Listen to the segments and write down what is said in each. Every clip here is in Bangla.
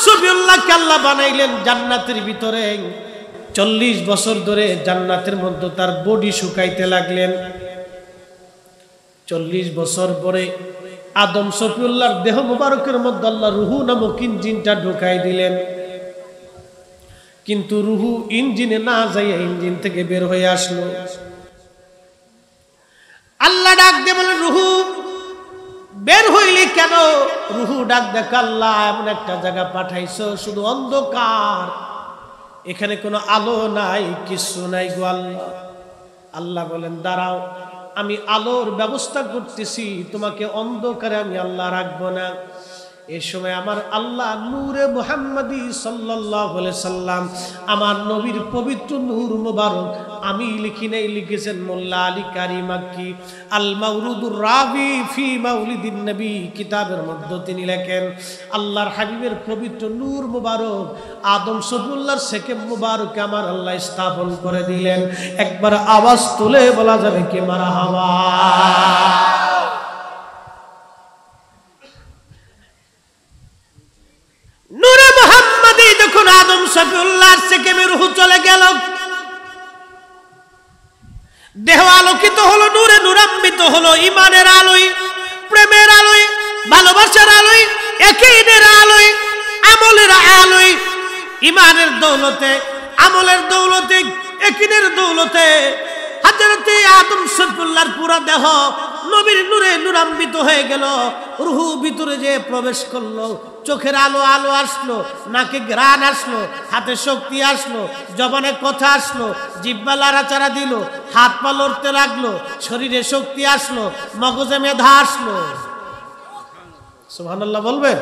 শফিউল্লাহকে আল্লাহ বানাইলেন জান্নাতের ভিতরে। 40 বছর ধরে জান্নাতের মধ্যে তার বডি শুকাইতে লাগলেন। 40 বছর পরে আদম শফিউল্লাহর দেহ মুবারকের মধ্যে আল্লাহ রুহু নামক ইঞ্জিনটা ঢুকাই দিলেন। কিন্তু রুহু ইঞ্জিনে না যাইয়া ইঞ্জিন থেকে বের হয়ে আসলো। আল্লাহ ডাক দিয়ে বলেন, রুহু বের হইলি কেন? রুহু ডাক দেখ, আল্লাহ এমন একটা জায়গা পাঠাইছো শুধু অন্ধকার, এখানে কোনো আলো নাই, কিছু নাই গো আল্লাহ। আল্লাহ বলেন, দাঁড়াও, আমি আলোর ব্যবস্থা করতেছি, তোমাকে অন্ধকারে আমি আল্লাহ রাখবো না। এই সময় আমার আল্লাহ নূরে মুহাম্মাদি সাল্লাল্লাহু আলাইহি সাল্লাম, আমার নবীর পবিত্র নূর মুবারক, আমি লিখি নাই, লিখেছেন মোল্লা আলী কারি মাক্কি আল মাউরুদুর রাবি ফি মাউলিদিন নবী কিতাবের মধ্যে তিনি লেখেন, আল্লাহর হাবিবের পবিত্র নূর মুবারক আদম শফিউল্লাহর সেকেম মুবারক আমার আল্লাহ স্থাপন করে দিলেন। একবার আওয়াজ তুলে বলা যাবে কি মারহাবা। নূরে মুহাম্মাদি যখন আদম শফিউল্লাহর সেকেমে রূহ চলে গেল, দেহ আলোকিত হলো, নূরে নূরান্বিত হলো, ইমানের আলোয়, প্রেমের আলোয়, ভালোবাসার আলোয়, ইয়াকিনের আলোয়, আমলের আলোয়, ইমানের দৌলতে, আমলের দৌলতে, ইয়াকিনের দৌলতে হযরতে আদম শফিউল্লাহর পুরো দেহ নবীর নূরে নূরান্বিত হয়ে গেল। রূহ ভিতরে যে প্রবেশ করলো, চোখের আলো আলো আসলো, নাকে ঘ্রাণ আসলো, হাতে শক্তি আসলো, জবানে কথা আসলো, জিহ্বা নাড়াচাড়া দিল, হাত পা লড়তে লাগলো, শরীরে শক্তি আসলো, মগজে মেধা আসলো। সুবহানাল্লাহ বলবেন।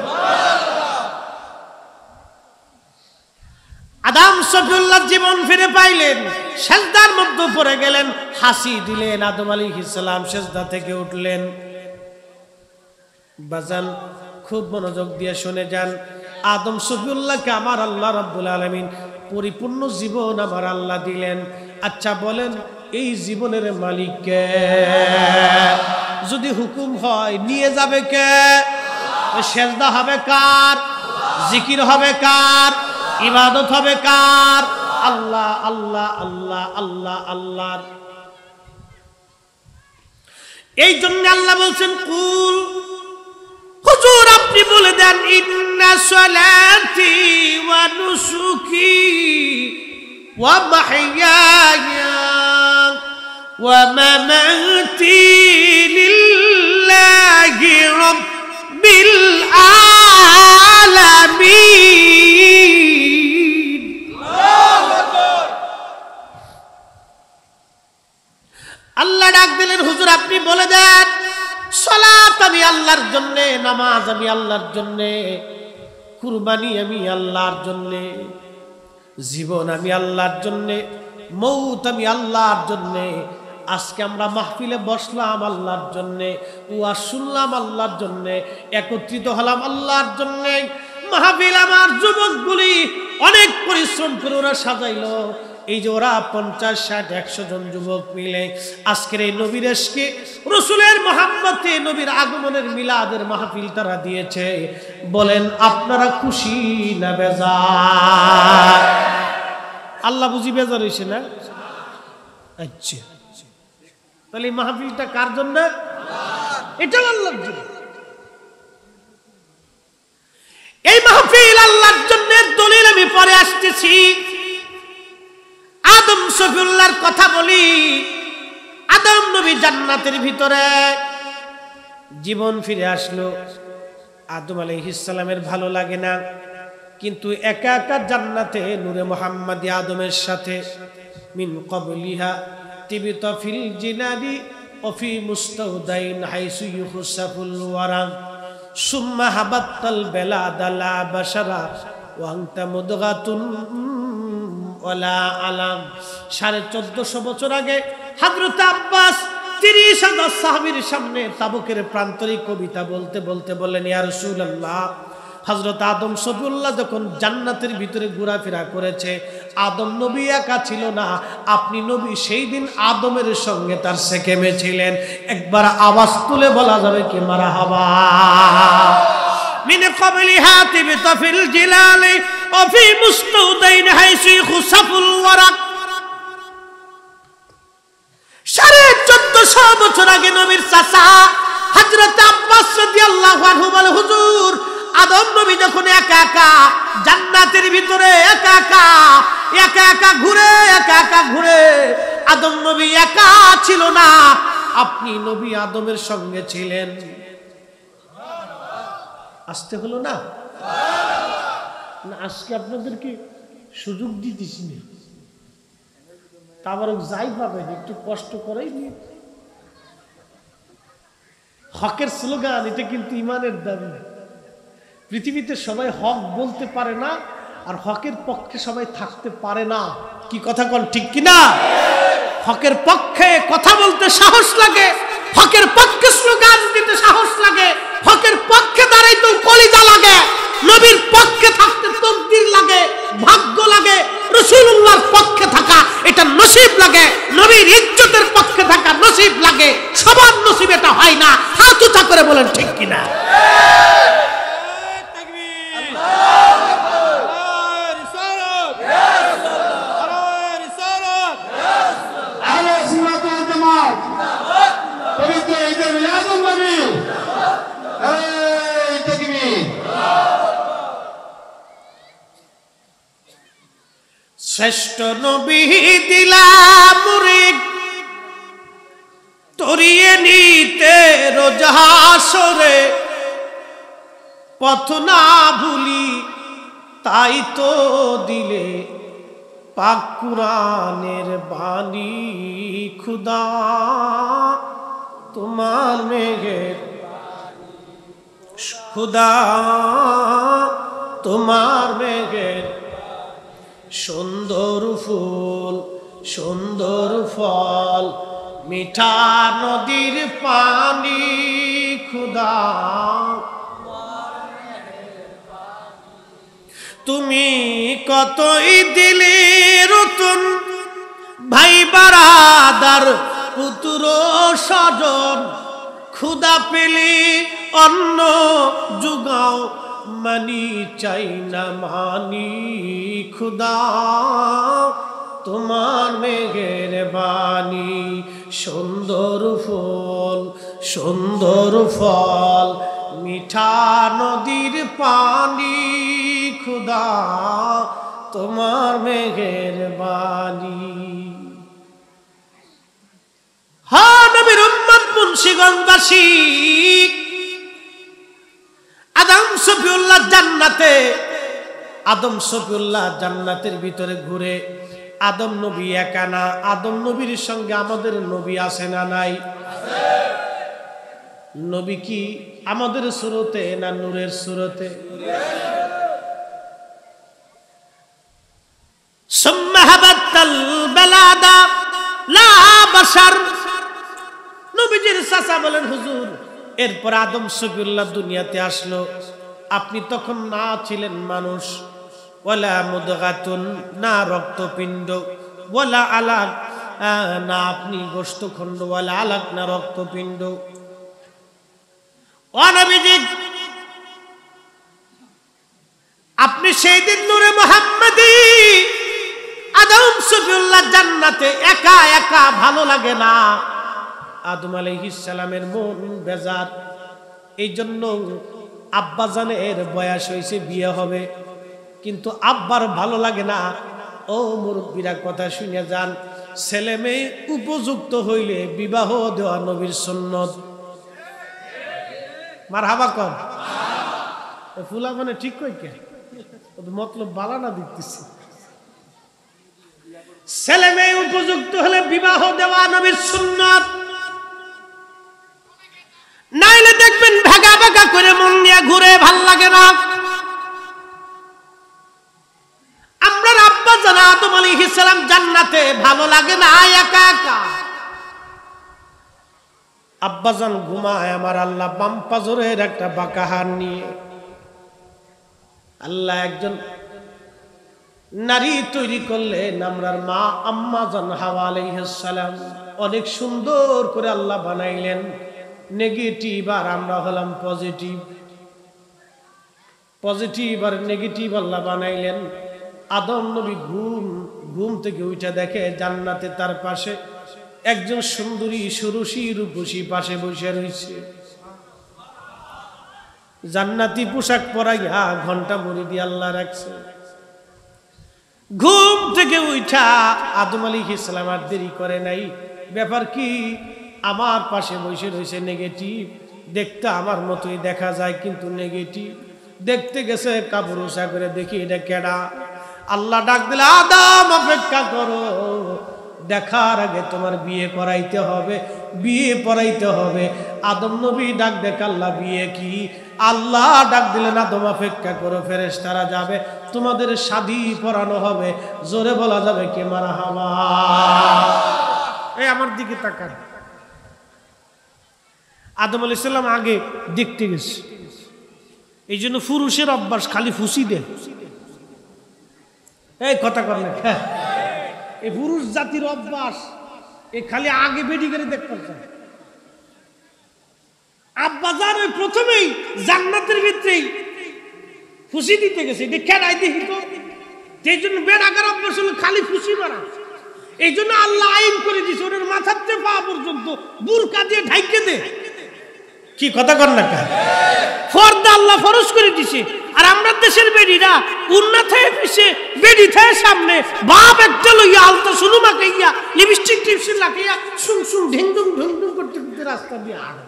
আদম শফিউল্লাহ জীবন ফিরে পাইলেন, সেজদার মধ্যে পড়ে গেলেন, হাসি দিলেন, আদম আলাইহিস সালাম সেজদা থেকে উঠলেন। বাজান খুব মনোযোগ দিয়ে শুনে যান, আদম শফিউল্লাহকে আমার আল্লাহ রাব্বুল আলামিন পরিপূর্ণ জীবন আমার আল্লাহ দিলেন। আচ্ছা বলেন, এই জীবনের মালিক কে? যদি হুকুম হয় নিয়ে যাবে কে? সেজদা হবে কার? জিকির হবে কার? ইবাদত হবে কার? আল্লাহ আল্লাহ আল্লাহ আল্লাহ আল্লাহ। এই জন্য আল্লাহ বলছেন, কুল, হুজুর আপনি বলে দেন, ইন্না সলাতি ওয়া নুসুকি ওয়া মাহইয়ায়া ওয়া মামাতি লিল্লাহি রাব্বিল আলামিন। আল্লাহ ডাক দিলেন, হুজুর আপনি বলে দেন, সালাত আমি আল্লাহর জন্যে, নামাজ আমি আল্লাহর জন্যে, কুরবানি আমি আল্লাহর জন্যে, জীবন আমি আল্লাহর জন্যে, মৌত আমি আল্লাহর জন্যে। আজকে আমরা মাহফিলে বসলাম আল্লাহর জন্যে, ওয়াজ শুনলাম আল্লাহর জন্যে, একত্রিত হলাম আল্লাহর জন্যে। মাহফিল আমার যুবকগুলি অনেক পরিশ্রম করে ওরা সাজাইলো। এই যে ওরা 50, 60, 100 জন যুবক মিলে আজকের এই নবীর এশকে, রাসূলের মহব্বতে, নবীর আগমনের মিলাদের মাহফিল তারা দিয়েছে। বলেন আপনারা খুশি না বেজার? আল্লাহ বুঝি বেজার হইছে না? আচ্ছা, তাহলে এই মাহফিলটা কার জন্য? এটা আল্লাহর জন্য। এই মাহফিল আল্লাহর জন্য, দলিল আমি পরে আসতেছি। আদম শফিউল্লাহর কথা বলি। আদম নবী জান্নাতের ভিতরে জীবন ফিরে আসলো। আদম আলাইহিস সালামের ভালো লাগে না, কিন্তু একা একা জান্নাতে নূরে মুহাম্মাদি আদমের সাথে, মিন ক্বাবলিহা তিবিতা ফিল জিনাদি ওয়া ফি মুস্তাউদাইন হাইসু ইউখসাফুল ওয়ারা সুম্মা হাবাতাল বেলাদা লা বাশারা ওয়া আনতা মুদগাতুন ওয়ালা আলাম। 1450 বছর আগে হযরত আব্বাস 30,000 সাহাবীর সামনে তাবুকের প্রান্তরে কবিতা বলতে বলতে বললেন, ইয়া রাসূলুল্লাহ, হযরত আদম শফিউল্লাহ যখন জান্নাতের ভিতরে ঘোরাফেরা করেছে, আদম নবী একা ছিল না, আপনি নবী সেই দিন আদমের সঙ্গে তার সেকেমে ছিলেন। একবার আওয়াজ তুলে বলা যাবে কি মারহাবা? من قبلها تبت في الجلال وفي مستودين حيث يخسف الورق 1450 বছর আগে নবীর চাচা হযরত আব্বাস রাদিয়াল্লাহু আনহু বলে, হুজুর আদম নবী যখন একা একা জান্নাতের ভিতরে একা একা ঘুরে আদম নবী একা ছিল না, আপনি নবী আদমের সঙ্গে ছিলেন। আসতে হলো না? আজকে আপনাদেরকে সুযোগ দিতেছি না, তারপর যাই পাবেন একটু কষ্ট করেই নি। হকের স্লোগান, এটা কিন্তু ইমানের দাবি। পৃথিবীতে সবাই হক বলতে পারে না, আর হকের পক্ষে সবাই থাকতে পারে না। কি কথা কোন ঠিক কিনা? হকের পক্ষে কথা বলতে সাহস লাগে, হকের পক্ষে স্লোগান দিতে সাহস লাগে, হকের পক্ষে দাঁড়াইতেও কলিজা লাগে, নবীর পক্ষে থাকতে তকদির লাগে, ভাগ্য লাগে, রাসূলুল্লাহর পক্ষে থাকা এটা নসিব লাগে, নবীর ইজ্জতের পক্ষে থাকা নসিব লাগে। সবার নসিব এটা হয় না। হাত উঁচা করে বলেন ঠিক কিনা? শ্রেষ্ঠ নবী দিলাম মুরিদ তরিয়ে নিতে রোজ হাসরে, পথ না ভুলি তাই তো দিলে পাক কুরআনের বাণী। খুদা তোমার মেঘের, খুদা তোমার মেঘের সুন্দর ফুল সুন্দর ফল, মিঠা নদীর পানি। খুদা তুমি কতই দিলে রতন, ভাই বারাদার পুত্র স্বজন। খুদা পেলি অন্ন জুগাও, মানি চাই না মানি। খুদা তোমার মেঘের বাণী, সুন্দর ফুল সুন্দর ফল, মিঠা নদীর পানি। খুদা তোমার মেঘের বাণী। হা নবীর উম্মত মুন্সিগঞ্জবাসী, আদম শফিউল্লাহ জান্নাতে, আদম শফিউল্লাহ জান্নাতের ভিতরে ঘুরে। আদম নবী একা না, আদম নবীর সঙ্গে আমাদের নবী আছে না নাই? নবী কি আমাদের সুরতে না নূরের সুরতে? সুম্মাহাবাতাল বালাদা লা বাশার। নবীজির চাচা বলেন, হুজুর এরপর আদম শফিউল্লাহ দুনিয়াতে আসলো, আপনি তখন না ছিলেন মানুষ। ওয়ালা মুদগাতুন, না রক্তপিণ্ড, ওয়ালা আলাক, না আপনি গোশতখণ্ড, ওয়ালা আলাক, না রক্তপিণ্ড। ও নবীজি, আপনি সেই দিন নূরে মুহাম্মাদি আদম শফিউল্লাহ জান্নাতে একা একা ভালো লাগে না। আদম আলাইহিস সালামের মন বেজার, এই জন্য আব্বাজানের বয়স হয়েছে, বিয়ে হবে, কিন্তু আব্বার ভালো লাগে না। ও মুরব্বীরা কথা শুনে যান, ছেলে মেয়ে উপযুক্ত হইলে বিবাহ দেওয়া নবীর সুন্নত। মারহাবা কর। ফুলা মানে ঠিক কই কে মতলব বালানা দিতেছি। ছেলে মেয়ে উপযুক্ত হলে বিবাহ দেওয়া নবীর সুন্নত। নাইলে দেখবেন ভাগা ভাগা করে মন নিয়ে ঘুরে, ভাল লাগে না। আমরা আব্বা জান আদম আলাইহিস সালাম জান্নাতে ভালো লাগে না একা একা। আব্বাজান ঘুমায়, আমার আল্লাহ বাম পাজরের একটা বাঁকা হাড় নিয়ে আল্লাহ একজন নারী তৈরি করলেন, আমরার মা আম্মা জান হাওয়া আলাইহিস সালাম। অনেক সুন্দর করে আল্লাহ বানাইলেন, নেগেটিভ আর আমরা হলাম পজিটিভ। পজিটিভ আর নেগেটিভ আল্লাহ বানাইলেন। আদম নবী ঘুম থেকে উঠে দেখে জান্নাতে তার পাশে একজন সুন্দরী সুরুষী রূপসী পাশে বসে রয়েছে। জান্নাতি পোশাক পরাইয়া ঘন্টা মুড়ি দিয়ে আল্লাহ রাখছে। ঘুম থেকে উঠা আদম আলাইহিস সালাম আর দেরি করে নাই। ব্যাপার কি? আমার পাশে বসে রয়েছে নেগেটিভ, দেখতে আমার মতোই দেখা যায় কিন্তু নেগেটিভ। দেখতে গেছে কাপড় উঁচা করে, দেখি এটা কেডা। আল্লাহ ডাক দিলে, আদম অপেক্ষা করো, দেখার আগে তোমার বিয়ে করাইতে হবে, বিয়ে পড়াইতে হবে। আদম নবী ডাক দেখ, আল্লাহ বিয়ে কি? আল্লাহ ডাক দিলেন, আদম অপেক্ষা করো, ফেরেশতারা যাবে, তোমাদের শাদী পড়ানো হবে। জোরে বলা যাবে কে মারহাবা? এই আমার দিকে তাকান। আদম আলাইহিস সালাম আগে দেখতে গেছে। এই জন্য পুরুষের অভ্যাস খালি ফুসি দেন। এই কথা কর না, এই পুরুষ জাতির অভ্যাস এই খালি আগে বেডি করে দেখতে চায়। আব্বাজান ওই প্রথমেই জান্নাতের ভিতরেই ফুসি দিতে গেছে, এটা কেডাই দেখি তো। এই জন্য বেড়াকার অভ্যাস হলো খালি ফুসি মারা। এই জন্য আল্লাহ আইন করে দিয়েছে, ওদের মাথার থেকে পা পর্যন্ত বুরকা দিয়ে ঢাইকে দে। কি কথা কর না, ফর্দা আল্লাহ ফরজ করে দিছে। আর আমরা দেশের বেডিরা উন্না থেকে পিছে, বেডি থেকে সামনে, বাপ একটা লইয়া আলতা শুনু মাখাইয়া, লিপস্টিক টিপস্টিক লাগাইয়া শুন শুন ঢিংডুং ঢিংডুং করতে করতে রাস্তা দিয়ে আড়ে।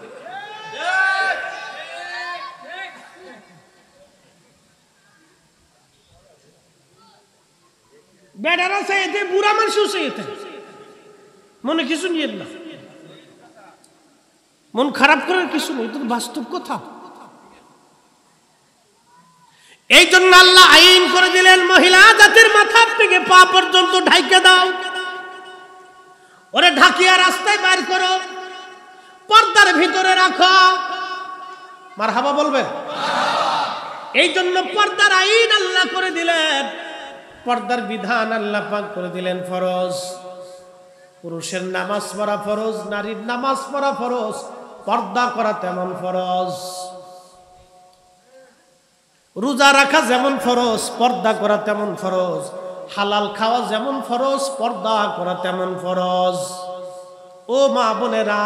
বেডারা চাইতে, বুড়া মানুষও চাইতে, মনে কিছু নিয়ে না, মন খারাপ করার কিছু নেই, তো বাস্তব কথা। এই জন্য আল্লাহ আইন করে দিলেন, মহিলা জাতির মাথা থেকে পা পর্যন্ত ঢাইকে দাও, ওরে ঢাকিয়া রাস্তায় বাইর করো, পর্দার ভিতরে রাখো। মারহাবা বলবেন? এই জন্য পর্দার আইন আল্লাহ করে দিলেন, পর্দার বিধান আল্লাহ পাক করে দিলেন ফরজ। পুরুষের নামাজ পড়া ফরজ, নারীর নামাজ পড়া ফরজ, পর্দা করা তেমন ফরজ। রোজা রাখা যেমন ফরজ, পর্দা করা তেমন ফরজ। হালাল খাওয়া যেমন ফরজ, পর্দা করা তেমন ফরজ। ও মা বোনেরা,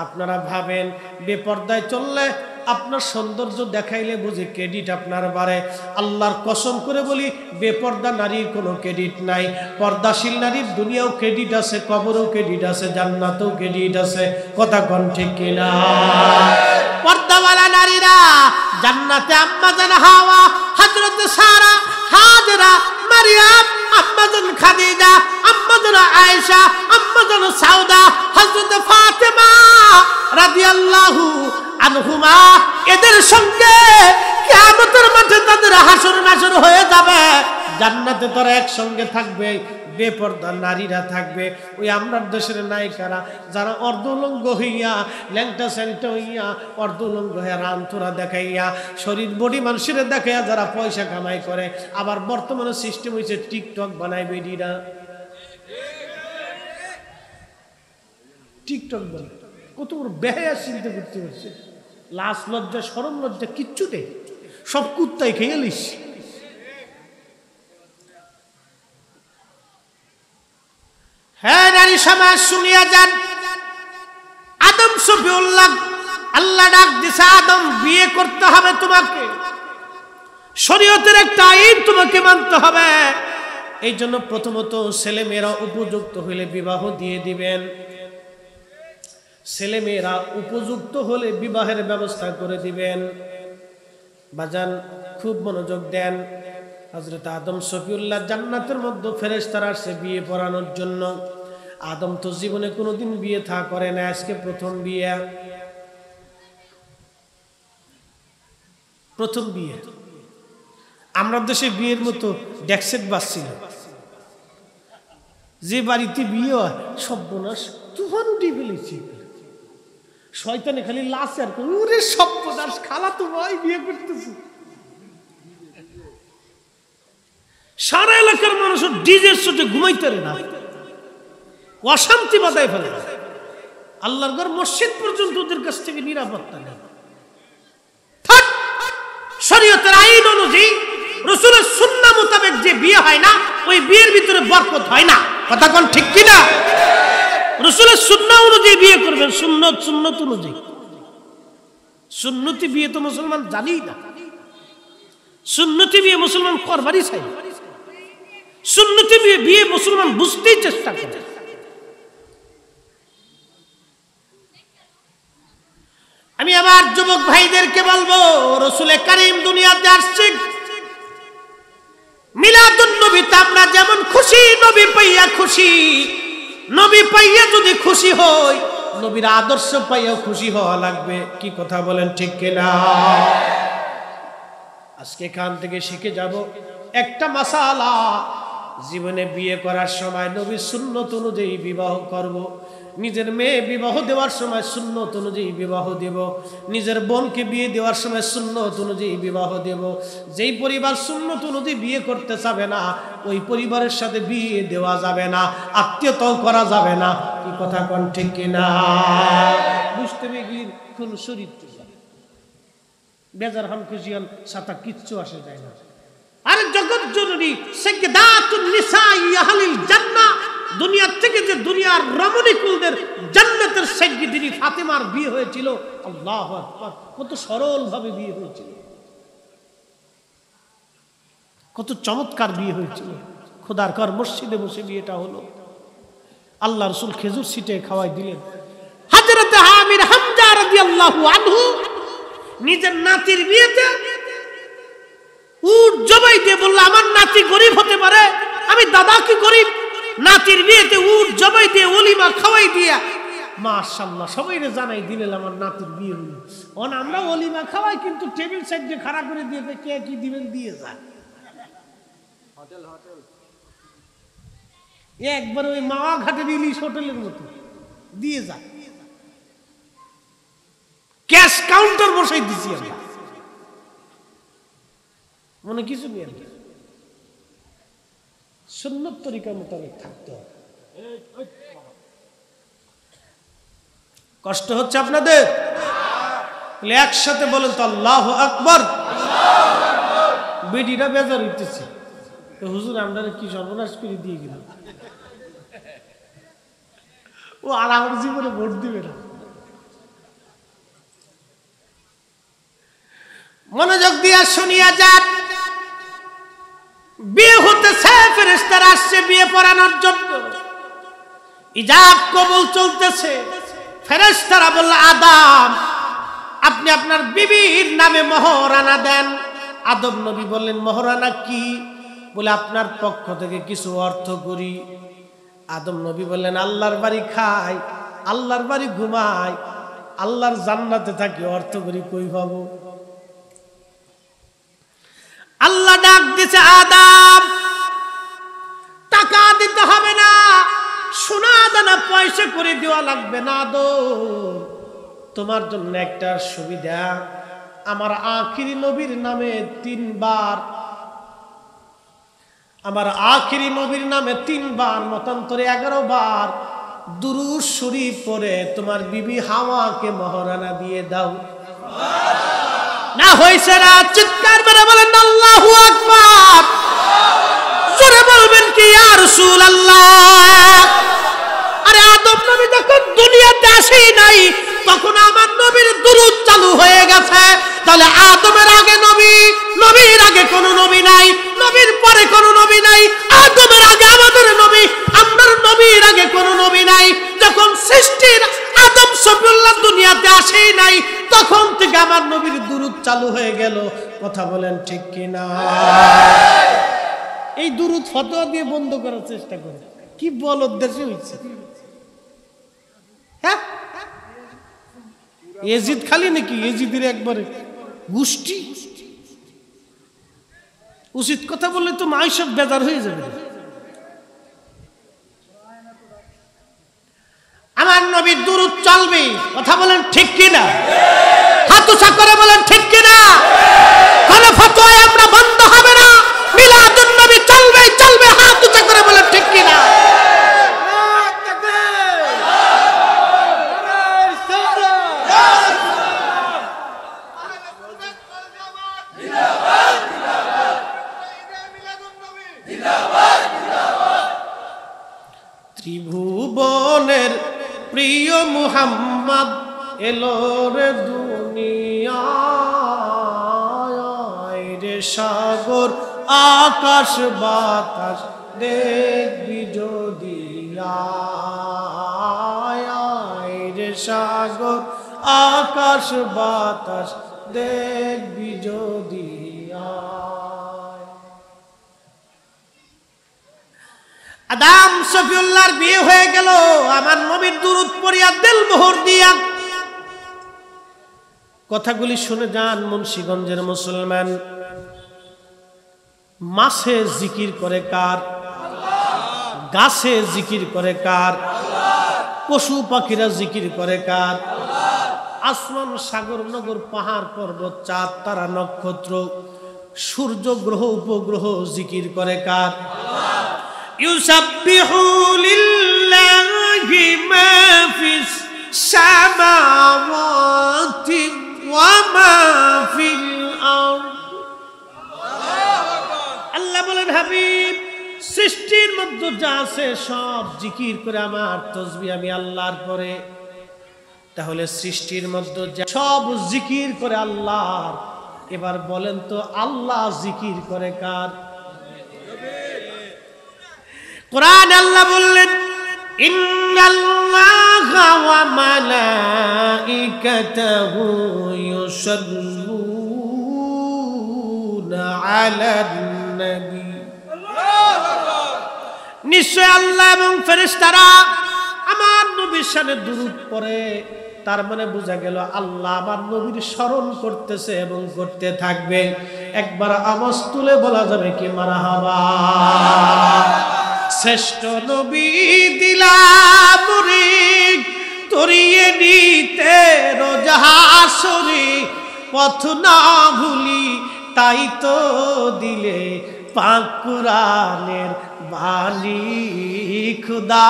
আপনারা ভাবেন বেপর্দায় চললে আপনার সৌন্দর্য দেখাইলে বুঝি ক্রেডিট আপনার বাড়ে? আল্লাহর কসম করে বলি, বেপর্দা নারীর কোনো ক্রেডিট নাই। পর্দাশীল নারীর দুনিয়াও ক্রেডিট আছে, কবরেও ক্রেডিট আছে, জান্নাতেও ক্রেডিট আছে। কথা কোন ঠিক কিনা? পর্দাওয়ালা নারীরা জান্নাতে আম্মা জান হাওয়া, হযরত সারা, হাজরা, মারিয়াম, আম্মা জান খাদিজা, আম্মা জান আয়েশা, আম্মা জান সাউদা, হযরত ফাতেমা রাদিয়াল্লাহু আনহুমা, এদের সঙ্গে কিয়ামতের মাঠে তাদের হাসর নাসর হয়ে যাবে। জান্নাতে তারা একসঙ্গে থাকবে, বেপর্দা নারীরা থাকবে। ওই আমরা দেশের নায়িকারা যারা অর্ধলঙ্গ হইয়া, ল্যাংটা স্যাংটা হইয়া, অর্ধলঙ্গ হইয়া রামথোরা দেখাইয়া, শরীর বডি মানুষের দেখাইয়া যারা পয়সা কামাই করে। আবার বর্তমানে সিস্টেম হয়েছে টিকটক বানায় বেডিরা, টিকটক বলে। কত বড় বেহায়া চিন্তা করতে পারছে। লাজ লজ্জা শরম লজ্জা কিচ্ছু নেই, সব কুত্তাই খেয়ে লিস। হ্যাঁ নারী সমাজ শুনিয়া যান, আদম শফিউল্লাহ আল্লাহ ডাক দিছে, আদম বিয়ে করতে হবে তোমাকে, শরীয়তের একটা আইন তোমাকে মানতে হবে। এই জন্য প্রথমত ছেলে মেয়েরা উপযুক্ত হইলে বিবাহ দিয়ে দিবেন। ছেলে মেয়েরা উপযুক্ত হলে বিবাহের ব্যবস্থা করে দিবেন। বাজান খুব মনোযোগ দেন। হযরত আদম শফিউল্লাহ জান্নাতের মধ্যে ফেরেশতারা আসছে বিয়ে পড়ানোর জন্য। আদম তো জীবনে কোনোদিন বিয়ে থা করে না, আজকে প্রথম বিয়ে। প্রথম বিয়ে। আমরা দেশে বিয়ের মতো ডেক্সেট বাজছিল, যে বাড়িতে বিয়ে হয় সর্বনাশ তুফান উঠে ফেলেছি। শয়তানে খালি লাশ আর ওরে সর্বনাশ, খালা তো ভাই বিয়ে করতেছে। সারা এলাকার মানুষ ডিজের চোটে ঘুমাইতে না, অশান্তি বাঁধায় ফেলে। আল্লাহর ঘর মসজিদ পর্যন্ত ওদের কাছ থেকে নিরাপত্তা নেই। শরীয়তের আইন অনুযায়ী, রাসূলের সুন্নাহ মোতাবেক যে বিয়ে হয় না, ওই বিয়ের ভিতরে বরকত হয় না। কথা কোন ঠিক কি না? রাসূলের সুন্নাহ অনুযায়ী বিয়ে করবেন, সুন্নত অনুযায়ী। সুন্নতি বিয়ে তো মুসলমান জানেই না। সুন্নতি বিয়ে মুসলমান করবারই চাই না। সুন্নতি বিয়ে মুসলমান বুঝতেই চেষ্টা করে। আমি আমার যুবক ভাইদেরকে বলবো, রাসূল কারীম দুনিয়াতে আসছে, মিলাদুন নবীতে আমরা যেমন খুশি, নবী পাইয়া খুশি, নবী পাইয়া যদি খুশি হই, নবীর আদর্শ পাইয়া খুশি হওয়া লাগবে। কি কথা বলেন ঠিক কিনা? আজকে এখান থেকে শিখে যাব একটা মাসালা, জীবনে বিয়ে করার সময় নবীর সুন্নত অনুযায়ী বিবাহ করব। নিজের মেয়ে বিবাহ দেওয়ার সময় সুন্নত অনুযায়ী বিবাহ দেব। নিজের বোনকে বিয়ে দেওয়ার সময় সুন্নত অনুযায়ী বিবাহ দেব। যেই পরিবার সুন্নত অনুযায়ী বিয়ে করতে চাবে না, ওই পরিবারের সাথে বিয়ে দেওয়া যাবে না, আত্মীয়তাও করা যাবে না। কি কথা কোন ঠিক কিনা? বুঝতে গিয়ে কোন শরীর বেজার হন, খুশি হন, সাথে কিচ্ছু আসে যায় না। আরে জগৎ জরুরি সাইয়্যিদাতুন নিসাই আহলিল জান্নাহ, দুনিয়ার থেকে যে দুনিয়ার রমণী কুলদের জান্নাতের সাইয়্যিদিনী ফাতেমার বিয়ে হয়েছিল। আল্লাহু আকবার, কত সরল ভাবে বিয়ে হয়েছিল, কত চমৎকার বিয়ে হয়েছিল। খোদার ঘর মসজিদে বসে বিয়েটা হলো। আল্লাহ রাসূল খেজুর ছিটে খাওয়াই দিলেন। হযরত আমির হামজা রাদিয়াল্লাহু আনহু নিজের নাতির বিয়েতে উট জবাই দিয়ে বলল, আমার নাতি গরিব হতে পারে, আমি দাদা কি গরিব, নাতির বিয়েতে উট জবাই দিয়ে ওলিমা খাওয়াই দিয়া মাশাআল্লাহ সবাইরে জানাই দিলেন আমার নাতির বিয়ে হলো। আমরা ওলিমা খাওয়াই, কিন্তু টেবিল সাইড দিয়ে খাড়া করে দিয়ে কে কি দিবেন দিয়ে যায়। একবার ওই মাওয়া ঘাটের ইলিশ হোটেলের মতো দিয়ে যায়। ক্যাশ কাউন্টার বসাই দিছি আমরা, মনে কিছু নেই। সুন্নত তরিকা মোতাবেক থাকতে হবে। কষ্ট হচ্ছে আপনাদের? একসাথে বলেন তো আল্লাহু আকবার। বেডিরা বেজার হইতেছে, হুজুর আমরা কি সর্বনাশ করে দিয়ে গেলাম, ও আর আমার জীবনে ভোট দিবে না। মনোযোগ দিয়া শুনিয়া যান, বিয়ে হতেছে, ফেরেশতারা আসছে বিয়ে পড়ানোর জন্য, ইজাব কবুল চলতেছে। ফেরেশতারা বলল, আদম আপনি আপনার বিবির নামে মহরানা দেন। আদম নবী বললেন, মহরানা কি? বলে আপনার পক্ষ থেকে কিছু অর্থ করি। আদম নবী বললেন, আল্লাহর বাড়ি খাই, আল্লাহর বাড়ি ঘুমাই, আল্লাহর জান্নাতে থাকি, অর্থ করি কই পাবো? আল্লাহ ডাক দিছে, আদম টাকা দিতে হবে না, সোনা দানা পয়সা করে দেওয়া লাগবে না। আদম তোমার জন্য একটা সুবিধা, আমার আখিরি নবীর নামে 3 বার, আমার আখিরি নবীর নামে 3 বার, মতান্তরে 11 বার দুরূদ শরীফ পড়ে তোমার বিবি হাওয়াকে মহরানা দিয়ে দাও। না হইছে না? চিৎকার করে বলেন আল্লাহু আকবার। জোরে বলবেন কি ইয়া রাসূলুল্লাহ? আরে আদম নবী যখন দুনিয়াতে আসেই নাই, তখন আমার নবীর দুরূদ চালু হয়ে গেছে। তাহলে আদমের আগে নবী, নবীর আগে কোন নবী নাই, নবীর পরে কোন নবী নাই। আদমের আগে আমাদের নবী, আমার নবীর আগে কোন নবী নাই। যখন সৃষ্টির আদম সফিউল্লাহ দুনিয়াতে আসেই নাই, তখন থেকে আমার নবীর দুরূদ চালু হয়ে গেল। কথা বলেন ঠিক কিনা? এই দুরূদ ফতোয়া দিয়ে বন্ধ করার চেষ্টা করে, কি বল উদ্দেশ্যে হইছে? হ্যাঁ, এজিদ খালি নাকি? এজিদের একবারে গোষ্ঠী। উচিত কথা বললে তো মাই সব বেজার হয়ে যাবে। আমার নবীর দুরূদ চলবে। কথা বলেন ঠিক কিনা? হাত উঁচা করে বলেন ঠিক কিনা? কোন ফতোয়ায় আমরা বন্ধ হবে না, মিলাদুন নবী চলবে চলবে। হাত উঁচা করে বলেন ঠিক কিনা? ত্রিভুবনের প্রিয় মুহাম্মদ এলো রে দুনিয়ায় রে সাগর আকাশ বাতাস দেখবি যদি রে সাগর আকাশ বাতাস দেখবি যদি আদম শফিউল্লাহর বিয়ে হয়ে গেল আমার নবীর দুরূদ পড়িয়া দিল মোহর দিয়া। কথাগুলি শুনে যান মুন্সিগঞ্জের মুসলমান। মাছে জিকির করে কার? গাছে জিকির করে কার? পশু পাখিরা জিকির করে কার? আসমান সাগর নগর পাহাড় পর্বত চাঁদ তারা নক্ষত্র সূর্য গ্রহ উপগ্রহ জিকির করে কার? ইউসাব্বিহু লিল্লাহি মা ফিস সামাওয়াতি ওয়া মা ফিল আরদ। আল্লাহ বলেন হাবিব সৃষ্টির মধ্যে যা আছে সব জিকির করে আমার তাসবিহ আমি আল্লাহর পরে। তাহলে সৃষ্টির মধ্যে সব জিকির করে আল্লাহর, এবার বলেন তো আল্লাহ জিকির করে কার? কোরআন আল্লাহ বললেন ইন্নাল্লাহা ওয়া মালাইকাতাহু ইউসাল্লুনা আলান নবী। নিশ্চয় আল্লাহ এবং ফেরেশতারা আমার নবীর শানে দুরূদ পড়ে। তার মানে বোঝা গেল আল্লাহ আমার নবীর স্মরণ করতেছে এবং করতে থাকবে। একবার আওয়াজ তুলে বলা যাবে কি মারহাবা। শ্রেষ্ঠ নবী দিলাম মুরিদ তরিয়ে নিতে রোজাহাসরি পথ না ভুলি তাই তো দিলে পাক কুরআনের বাণী খুদা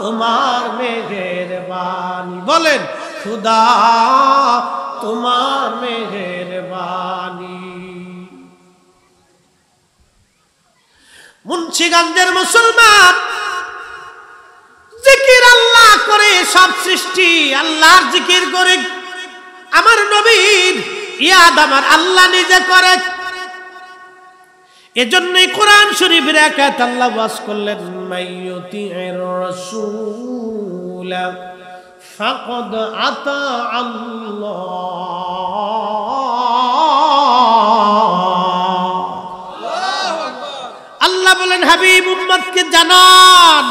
তোমার মেহেরবানি। বলেন খুদা তোমার মেহেরবানি। মুন্সিগঞ্জের মুসলমান জিকির আল্লাহ করে, সব সৃষ্টি আল্লাহর জিকির করে। আমার নবীর ইয়াদ আমার আল্লাহ নিজে করে। এজন্যই কোরআন শরীফের এক আয়াত আল্লাহ ওয়াজ করলেন মাইয়ুতির রাসূল ফাকাদ আতা আল্লাহ বলেন হাবিব উম্মতকে জানান,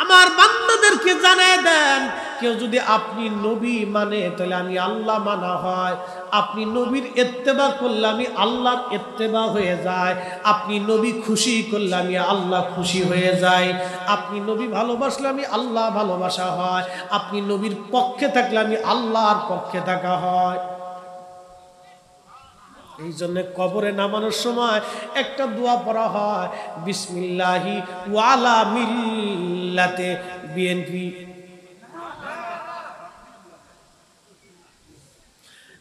আমার বান্দাদেরকে জানায় দেন, কেউ যদি আপনি নবী মানে তাহলে আমি আল্লাহ মানা হয়। আপনি নবীর ইত্তেবা করলে আমি আল্লাহর ইত্তেবা হয়ে যায়। আপনি নবী খুশি করলে আমি আল্লাহ খুশি হয়ে যায়। আপনি নবী ভালোবাসলে আমি আল্লাহ ভালোবাসা হয়। আপনি নবীর পক্ষে থাকলে আমি আল্লাহর পক্ষে থাকা হয়। এই জন্য কবরে নামানোর সময় একটা দোয়া পড়া হয় বিসমিল্লাহি ওয়ালা মিল্লাতে বিএনপি,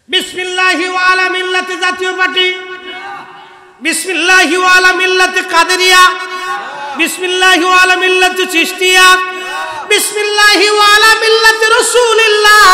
বিসমিল্লাহি ওয়ালা মিল্লাতে জাতীয় পার্টি, বিসমিল্লাহি ওয়ালা মিল্লাতে কাদেরিয়া, বিসমিল্লাহি ওয়ালা মিল্লাতে চিশতিয়া, বিসমিল্লাহি ওয়ালা মিল্লাতে রাসূলুল্লাহ।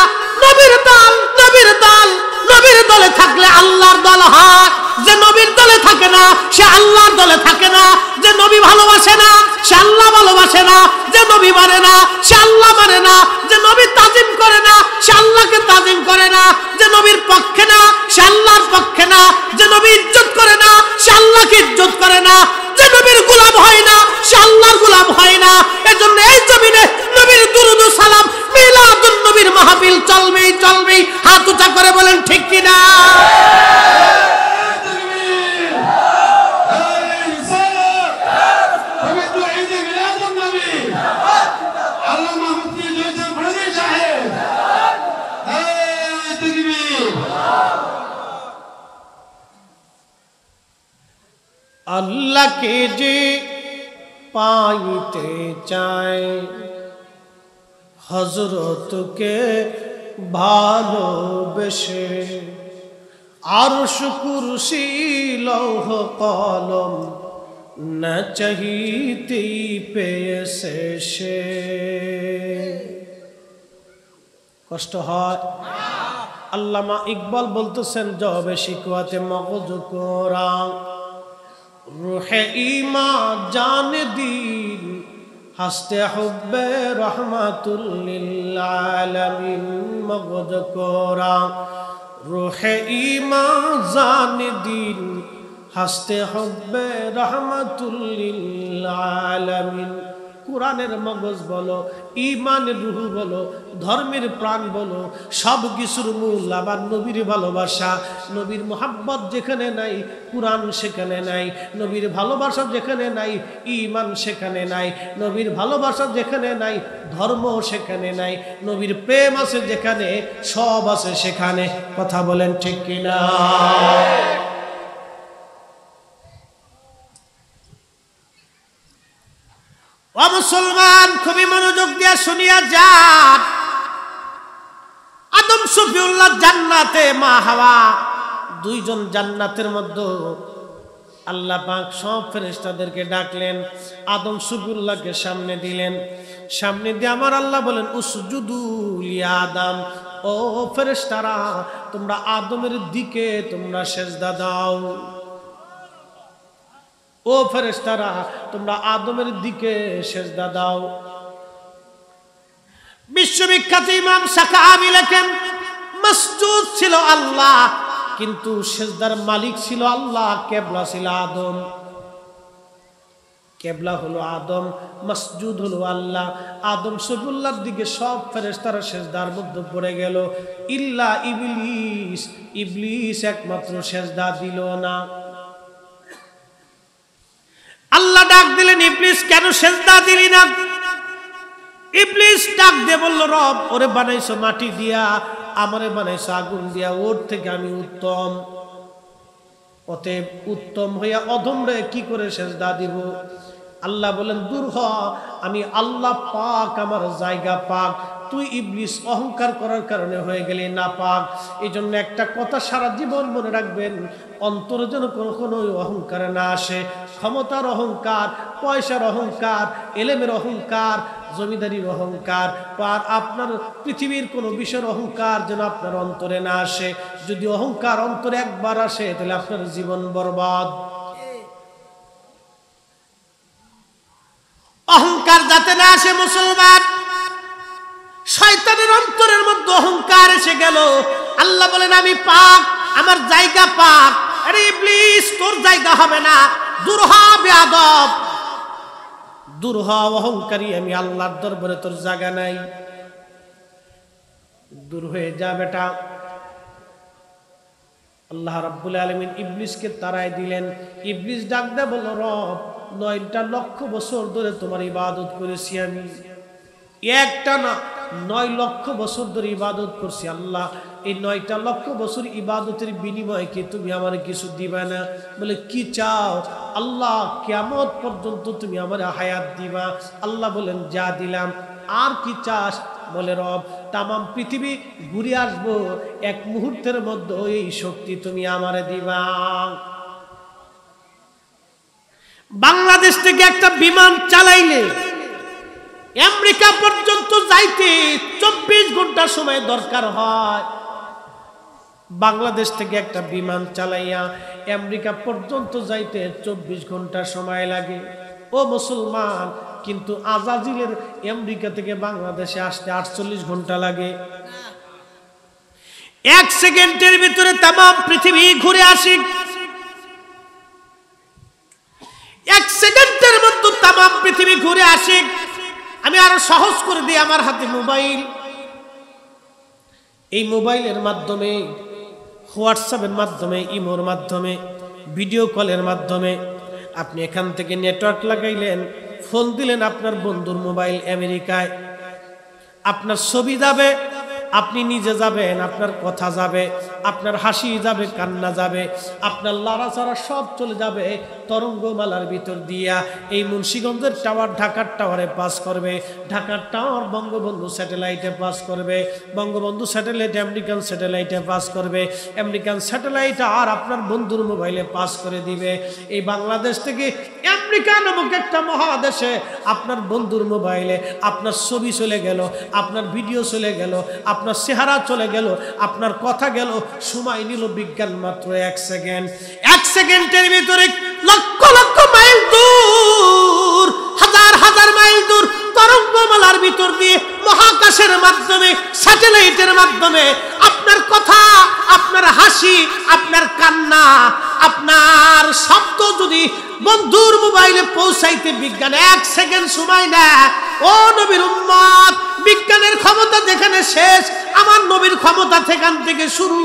নবীর দল, নবীর দল, নবীর দলে থাকলে আল্লাহর দল হয়। যে নবীর দলে থাকে না সে আল্লাহর দলে থাকে না। যে নবী ভালোবাসে না সে আল্লাহ ভালোবাসে না। যে নবী মানে না সে আল্লাহ মানে না। যে নবী তাজিম করে না সে আল্লাহকে তাজিম করে না। যে নবীর পক্ষে না সে আল্লাহর পক্ষে না। যে নবী ইজ্জত করে না সে আল্লাহকে ইজ্জত করে না। যে নবীর গোলাম হয় না সে আল্লাহর গোলাম হয় না। এজন্য এই জমিনে নবীর দুরূদ ও সালাম মিলাদুন নবীর মাহফিল চলবেই চলবেই। হাত উঁচা করে বলেন ঠিক কিনা? আল্লাহকে যে পাইতে চায় হযরতকে ভালোবেসে, আরশ কুরসি লৌহ কলম না চাহিতেই পেয়েছে সে। কষ্ট হয়? আল্লামা ইকবাল বলতেছেন, জবে শিকওয়াতে মগজ কোরআন, রুহে ঈমা জান দিন, হাসতে হুব্বে রহমাতুল লিল আলামিন। মগজ কোরআন, রুহে ঈমা জান দিন, হাসতে হুব্বে রহমাতুল লিল আলামিন। কোরআনের মগজ বলো, ঈমানের রুহ বলো, ধর্মের প্রাণ বলো, সব কিছুর মূল আবার নবীর ভালোবাসা। নবীর মোহাব্বত যেখানে নাই, কোরআন সেখানে নাই। নবীর ভালোবাসা যেখানে নাই, ঈমান সেখানে নাই। নবীর ভালোবাসা যেখানে নাই, ধর্ম সেখানে নাই। নবীর প্রেম আছে যেখানে, সব আছে সেখানে। কথা বলেন ঠিক কিনা? ও মুসলমান, খুবই মনোযোগ দিয়া শুনিয়া যান। আদম শফিউল্লাহ জান্নাতে, মা হাওয়া, দুইজন জান্নাতের মধ্যে আল্লাহ পাক সব ফেরেশতাদেরকে ডাকলেন, আদম শফিউল্লাহকে সামনে দিলেন। সামনে দিয়ে আমার আল্লাহ বলেন, উসজুদু লি আদম, ও ফেরেশতারা তোমরা আদমের দিকে তোমরা সেজদা দাও। ও ফেরেশতারা তোমরা আদমের দিকে সেজদা দাও। বিশ্ববিখ্যাত ইমাম সাকাবি লেখেন, মাসজুদ ছিল আল্লাহ, কিন্তু সেজদার মালিক ছিল আল্লাহ। কিবলা ছিল আদম, কিবলা হলো আদম, মাসজুদ হলো আল্লাহ। আদম শফিউল্লাহর দিকে সব ফেরেশতারা সেজদার মধ্যে পড়ে গেল, ইল্লা ইবলিস। ইবলিস একমাত্র সেজদা দিল না। আল্লাহ ডাক দিলেন, ইবলিস কেন সেজদা দিলি না? ইবলিস ডাক দিয়ে বলল, রব ওরে বানাইছো মাটি দিয়া, আমারে বানাইছো আগুন দিয়া, ওর থেকে আমি উত্তম, অতএব উত্তম হইয়া অধমরে কি করে সেজদা দিব? আল্লাহ বলেন, দূর হ, আমি আল্লাহ পাক, আমার জায়গা পাক। তুই ইবলিস অহংকার করার কারণে হয়ে গেলি না পাক। এই জন্য একটা কথা সারা জীবন মনে রাখবেন, অন্তরে যেন কখনো অহংকার না আসে। ক্ষমতার অহংকার, পয়সার অহংকার, এলেমের অহংকার, জমিদারির অহংকার, আর আপনার পৃথিবীর কোনো বিষয়ের অহংকার যেন আপনার অন্তরে না আসে। যদি অহংকার অন্তরে একবার আসে, তাহলে আপনার জীবন বরবাদ। অহংকার যাতে না আসে মুসলমান। শয়তানের অন্তরের মধ্যে অহংকার এসে গেল, আল্লাহ বলেন আমি পাক, আমার জায়গা পাক। আরে ইবলিস তোর জায়গা হবে না, দূর হ বেয়াদব, দূর হ অহংকারী, আমি আল্লাহর দরবারে তোর জায়গা নাই, দূর হয়ে যা বেটা। আল্লাহ রাব্বুল আলামিন ইবলিসকে তাড়ায় দিলেন। ইবলিস ডাক দেয়া বলল, রব 9 লক্ষ বছর ধরে তোমার ইবাদত করেছি আমি, একটা না 9 লক্ষ বছর ধরে ইবাদত করছি আল্লাহ। এই 9 লক্ষ বছর ইবাদতের বিনিময়ে কি তুমি আমার কিছু দিবা না? বলে কি চাও? আল্লাহ কিয়ামত পর্যন্ত তুমি আমার হায়াত দিবা। আল্লাহ বলেন, যা দিলাম, আর কি চাস? বলে, রব তামাম পৃথিবী ঘুরে আসবো, এক মুহূর্তের মধ্যে এই শক্তি তুমি আমারে দিবা। বাংলাদেশ থেকে একটা বিমান চালাইলে আমেরিকা পর্যন্ত যাইতে 24 ঘন্টা সময় দরকার হয়। বাংলাদেশ থেকে একটা বিমান চালাইয়া আমেরিকা পর্যন্ত যাইতে 24 ঘন্টা সময় লাগে। ও মুসলমান, কিন্তু আজাজিলের আমেরিকা থেকে বাংলাদেশে আসতে 48 ঘন্টা লাগে। 1 সেকেন্ডের ভিতরে তামাম পৃথিবী ঘুরে আসি। 1 সেকেন্ডের মধ্যে তামাম পৃথিবী ঘুরে আসে। আমি আরো সহজ করে দিই, আমার হাতে মোবাইল, এই মোবাইলের মাধ্যমে, হোয়াটসঅ্যাপের মাধ্যমে, ইমোর মাধ্যমে, ভিডিও কলের মাধ্যমে আপনি এখান থেকে নেটওয়ার্ক লাগাইলেন, ফোন দিলেন আপনার বন্ধুর মোবাইল আমেরিকায়, আপনার ছবি যাবে, আপনি নিজে যাবেন, আপনার কথা যাবে, আপনার হাসি যাবে, কান্না যাবে, আপনার লাড়াচাড়া সব চলে যাবে তরঙ্গমালার ভিতর দিয়া। এই মুন্সিগঞ্জের টাওয়ার ঢাকার টাওয়ারে পাস করবে, ঢাকার টাওয়ার বঙ্গবন্ধু স্যাটেলাইটে পাস করবে, বঙ্গবন্ধু স্যাটেলাইট আমেরিকান স্যাটেলাইটে পাস করবে, আমেরিকান স্যাটেলাইট আর আপনার বন্ধুর মোবাইলে পাস করে দিবে। এই বাংলাদেশ থেকে আমেরিকা নামক একটা মহাদেশে আপনার বন্ধুর মোবাইলে আপনার ছবি চলে গেল, আপনার ভিডিও চলে গেল, আপনার চেহারা চলে গেল, আপনার কথা গেল, সময় নিল বিজ্ঞান মাত্র 1 সেকেন্ড। 1 সেকেন্ডের ভিতরে লক্ষ লক্ষ মাইল দূর, হাজার হাজার মাইল দূর তরঙ্গমালার ভিতর দিয়ে মহাকাশের মাধ্যমে, স্যাটেলাইটের মাধ্যমে আপনার কথা, আপনার হাসি, আপনার কান্না, আপনার শব্দ যদি বন্ধুর মোবাইলে পৌঁছাইতে বিজ্ঞান 1 সেকেন্ড সময় নেয়, ও নবীর উম্মত, বিজ্ঞানের ক্ষমতা যেখানে শেষ, আমার নবীর ক্ষমতা সেখান থেকে শুরু।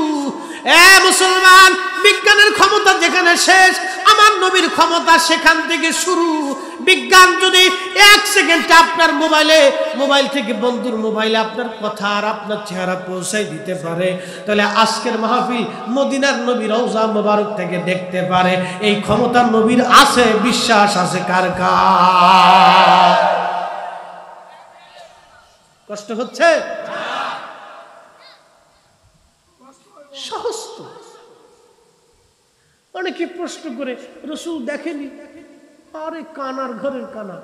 এ মুসলমান, বিজ্ঞানের ক্ষমতা যেখানে শেষ, আমার নবীর ক্ষমতা সেখান থেকে শুরু। বিজ্ঞান যদি 1 সেকেন্ডে আপনার মোবাইল থেকে বন্ধুর মোবাইলে আপনার কথা আর আপনার চেহারা পৌঁছাই দিতে পারে, তাহলে আজকের মাহফিল মদিনার নবী রওজা মোবারক থেকে দেখতে পারে। এই ক্ষমতা নবীর আছে, বিশ্বাস আছে কার কার? কষ্ট হচ্ছে? সহজ তো। অনেকে প্রশ্ন করে, রাসূল দেখেনি? আরে কানার ঘরের কানা,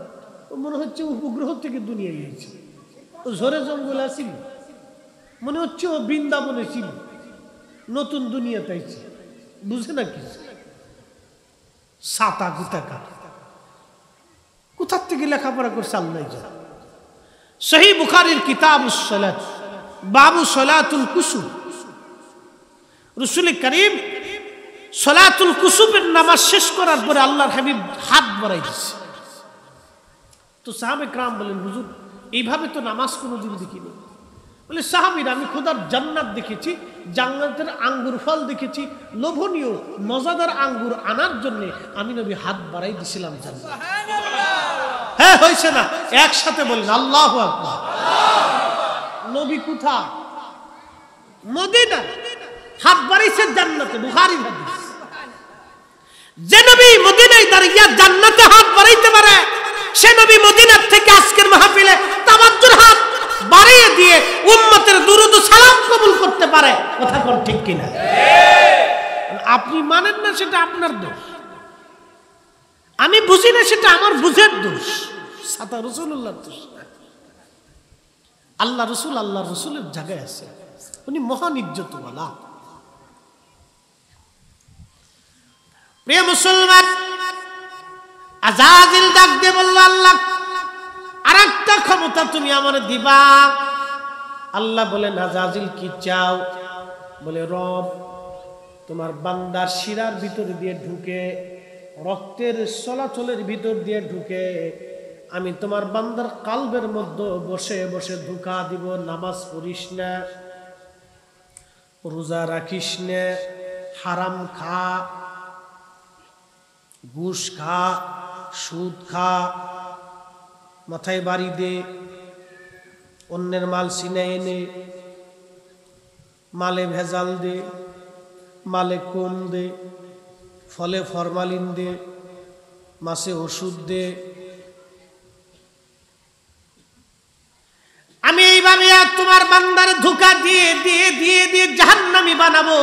মনে হচ্ছে উপগ্রহ থেকে দুনিয়া এসেছে। ও ঝরে জঙ্গল আসিল, মনে হচ্ছে ও বৃন্দাবনে ছিল, নতুন দুনিয়া পাইছে, বুঝে না কি? সাতা গুতাকার কোথার থেকে লেখাপড়া করছে আল্লাহ জানে। সহিহ বুখারীর কিতাবুস সালাত, বাবু সালাতুল কুসুফ, রাসূল করিম সালাতুল কুসুফের নামাজ শেষ করার পরে আল্লাহর হাবিব হাত বাড়াই দিচ্ছে। তো সাহাবে کرام বলেন, হুজুর এইভাবে তো নামাজ কোনোদিন দেখিনি। বলে, সাহাবীরা, আমি খোদার জান্নাত দেখেছি, জান্নাতের আঙ্গুর ফল দেখেছি, লোভনীয় মজাদার আঙ্গুর আনার জন্য আমি নবী হাত বাড়াই দিছিলাম জান্নাত। হ্যাঁ, হয়েছে না? একসাথে বলেন আল্লাহু আকবার। নবী কোথায়? মদিনা, হাত বাড়াইছে জান্নাতে, বুখারীর হাদিস। যে নবী মদিনায় দাঁড়িয়ে জান্নাতে হাত বাড়াইতে পারে, সে নবী মদিনার থেকে আজকের মাহফিলে তাওয়াজ্জুর হাত বাড়িয়ে দিয়ে উম্মতের দুরূদ ও সালাম কবুল করতে পারে। কথা কোন ঠিক কিনা? আপনি মানেন না, সেটা আপনার দোষ। আমি বুঝি না, সেটা আমার বুঝের দোষ। সাতা রাসূলুল্লাহর দোষ। আল্লাহ রসুলের জায়গায় আছে, উনি মহান ইজ্জতওয়ালা। প্রিয় মুসলমান, আযাজিল ডাক দিয়ে বলল, আল্লাহ আরেকটা ক্ষমতা তুমি আমারে দিবা। আল্লাহ বলেন, আযাজিল কি চাও? বলে, রব তোমার বান্দার শিরার ভিতর দিয়ে ঢুকে, রক্তের চলাচলের ভিতর দিয়ে ঢুকে আমি তোমার বান্দার কালবের মধ্যে বসে বসে ধোঁকা দিব। নামাজ পড়িস না, রোজা রাখিস না, হারাম খা, ঘুষ খা, সুদ খা, মাথায় বাড়ি দে, অন্যের মাল ছিনে এনে মালে ভেজাল দে, মালে কম দে, ফলে ফরমালিন দে, মাছে ওষুধ দে। আমি এইভাবে তোমার বান্দার ধোঁকা দিয়ে দিয়ে দিয়ে দিয়ে জাহান্নামী বানাবো।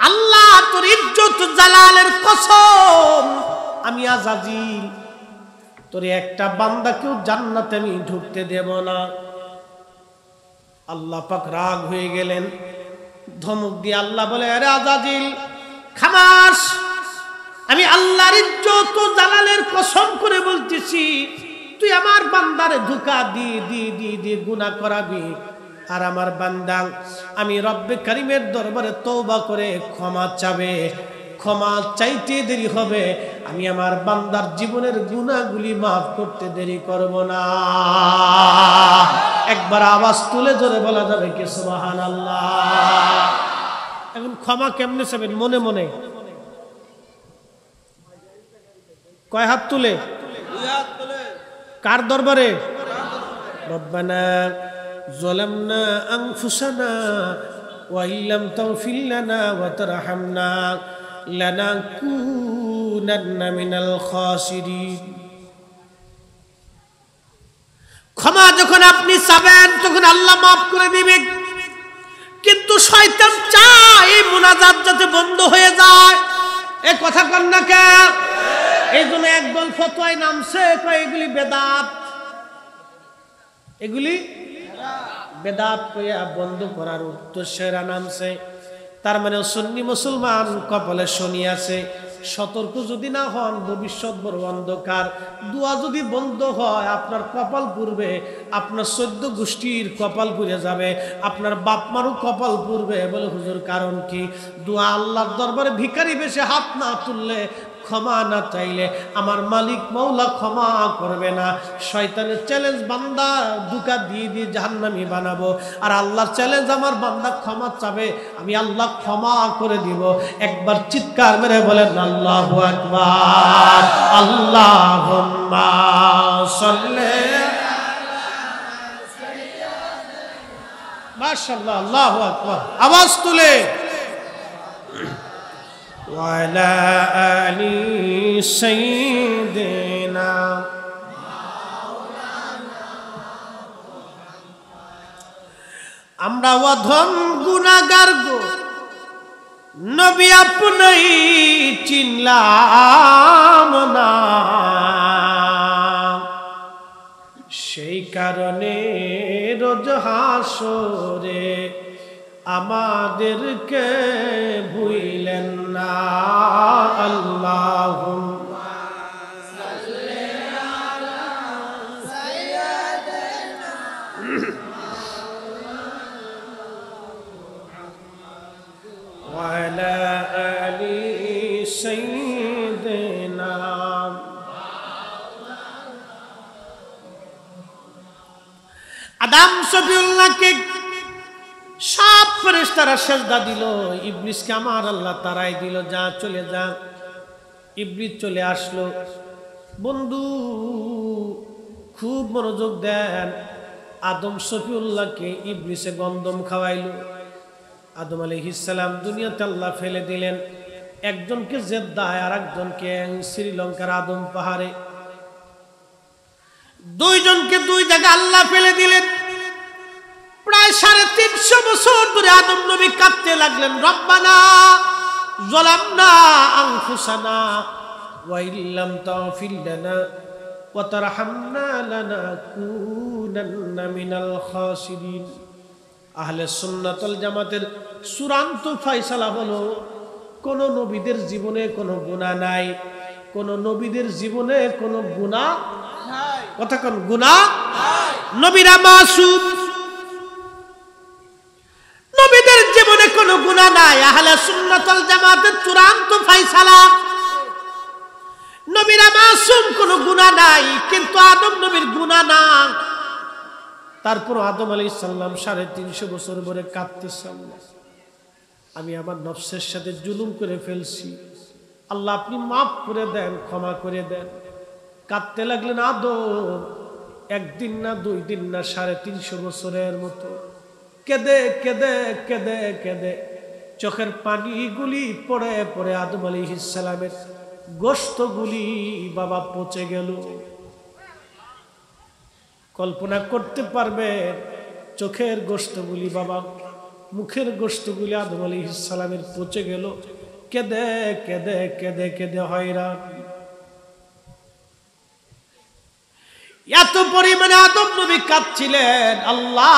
আল্লাহ তোর ইজ্জত জালালের কসম, আমি আযাজিল তোর একটা বান্দাকেও জান্নাতে আমি ঢুকতে দেব না। আল্লাহ পাক রাগ হয়ে গেলেন, ধমক দিয়ে আল্লাহ বলে, আরে আযাজিল খামাস, আমি আল্লাহর ইজ্জত ও জালালের কসম করে বলতেছি, তুই আমার বান্দারে ধোঁকা দিয়ে দিয়ে দিয়ে দিয়ে গুনাহ করাবি, আর আমার বান্দা আমি রব্বে কারিমের দরবারে তওবা করে ক্ষমা চাবে। ক্ষমা চাইতে দেরি হবে, আমি আমার বান্দার জীবনের গুনাহগুলি মাফ করতে দেরি করব না। একবার আওয়াজ তুলে ধরে বলা যাবে কি সুবহানাল্লাহ? এখন ক্ষমা কেমনে চাবেন? মনে মনে কয় হাত তুলে? কার দরবারে? রব্বানা যালামনা আনফুসানা ওয়া ইল্লাম তাগফির লানা ওয়া তারহামনা লানাকুনান্না মিনাল খাসিরিন। ক্ষমা যখন আপনি চাবেন তখন আল্লাহ মাফ করে দিবেন, কিন্তু শয়তান চায় এই মুনাজাত যাতে বন্ধ হয়ে যায়। এ কথা কন না কেন? এই জন্য একদল ফতোয়ায় নামছে কয় এগুলি বেদাত, এগুলি বেদাত কইয়া বন্ধ করার উদ্দেশ্যেরা নামছে। তার মানে সুন্নি মুসলমান কপালে শনি আছে, সতর্ক যদি না হন ভবিষ্যৎ বড় অন্ধকার। দোয়া যদি বন্ধ হয় আপনার কপাল পুড়বে, আপনার 14 গোষ্ঠীর কপাল পুড়ে যাবে, আপনার বাপ মারও কপাল পুড়বে। বলে হুজুর কারণ কি? দোয়া আল্লাহর দরবারে ভিখারি বেশে হাত না তুললে, ক্ষমা না চাইলে আমার মালিক মৌলা ক্ষমা করবে না। শয়তানের চ্যালেঞ্জ বান্দা দুকা দিয়ে দিয়ে জাহান্নামী বানাবো, আর আল্লাহর চ্যালেঞ্জ আমার বান্দা ক্ষমা চাবে, আমি আল্লাহ ক্ষমা করে দিব। একবার চিৎকার মেরে বলেন আল্লাহু আকবার, আল্লাহুম্মা সাল্লি মাশাআল্লাহ, আল্লাহু আকবার। আওয়াজ তুলে ওয়ালা আলি সাইয়্যিদিনা। আমরা অধম গুনাহগার গো নবী আপনি চিনলাম না, সেই কারণে রোজ হাসরে আমাদেরকে ভুইলেন না। আল্লাহুম্মা সাল্লি আলা সাইয়্যিদিনা ওয়া আলা আলি সাইয়্যিদিনা। আদম সফিউল্লাহকে সব ফেরেশতারা সেজদা দিল, ইবলিসকে আমার আল্লাহ তারাই দিল, যা চলে যা। ইবলিস চলে আসলো। বন্ধু খুব মনোযোগ দেন, আদম সফিউল্লাহকে ইবলিসে গন্ধম খাওয়াইলো। আদম আলাইহিস সালাম দুনিয়াতে আল্লাহ ফেলে দিলেন, একজনকে জেদ্দায় আর একজনকে শ্রীলঙ্কার আদম পাহাড়ে, দুইজনকে দুই জায়গায় আল্লাহ ফেলে দিলেন। প্রায় 350 বছর ধরে আদম নবী কাঁদতে লাগলেন, রব্বানা যালামনা আনফুসানা ওয়া ইল্লাম তাগফির লানা ওয়া তারহামনা লানাকুনান্না মিনাল খাসিরিন। আহলে সুন্নাত ওয়াল জামাতের চূড়ান্ত ফয়সালা হলো, কোন নবীদের জীবনে কোনো গুনাহ নাই, কোন নবীদের জীবনে কোনো গুনাহ নাই। কথা কোন গুনাহ নাই, নবীরা মাসুম, নবীদের জীবনে কোনো গুনাহ নাই। আহলে সুন্নাত ওয়াল জামাতের চূড়ান্ত ফয়সালা, নবীরা মাসুম, কোনো গুনাহ নাই। কিন্তু আদম নবীর গুনাহ না। তারপর আদম আলাইহিস সালাম 350 বছর ধরে কাঁদতেছেন, আমি আমার নফসের সাথে জুলুম করে ফেলছি, আল্লাহ আপনি মাফ করে দেন, ক্ষমা করে দেন। কাঁদতে লাগলেন আদম, একদিন না 2 দিন না 350 বছরের মতো কেঁদে কেঁদে কেঁদে কেঁদে চোখের পানিগুলি পড়ে পড়ে আদম আলাইহিস সালামের গোশতগুলি বাবা পচে গেল। কল্পনা করতে পারবে, চোখের গোশতগুলি বাবা, মুখের গোশতগুলি আদম আলাইহিস সালামের পচে গেল। কেঁদে কেঁদে কেঁদে কেঁদে হয়রান। এত পরিমাণে আদম নবী কাঁদছিলেন, আল্লাহ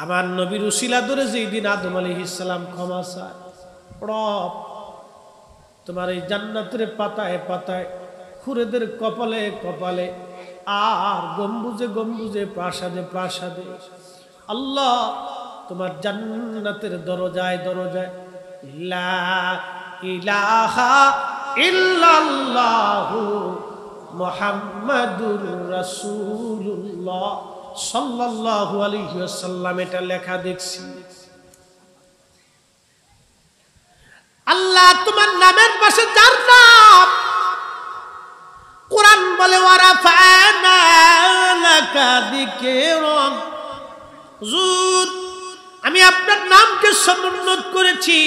আমার নবীর উসিলা ধরে যেই দিন আদম আলাইহিস সালাম ক্ষমা চায়, রব তোমার এই জান্নাতের পাতায় পাতায়, খুরেদের কপালে কপালে, আর গম্বুজে গম্বুজে, প্রাসাদে প্রাসাদে, আল্লাহ তোমার জান্নাতের দরজায় দরজায় লা ইলাহা ইল্লাল্লাহু মুহাম্মাদুর রাসূলুল্লাহ সাল্লাল্লাহু আলাইহি ওয়াসাল্লাম এটা লেখা দেখছি। আল্লাহ তোমার নামের পাশে যার নাম, কোরআন বলে ওয়ারাফা'না লাকা যিকরাক, হুজুর আমি আপনার নামকে সমুন্নত করেছি।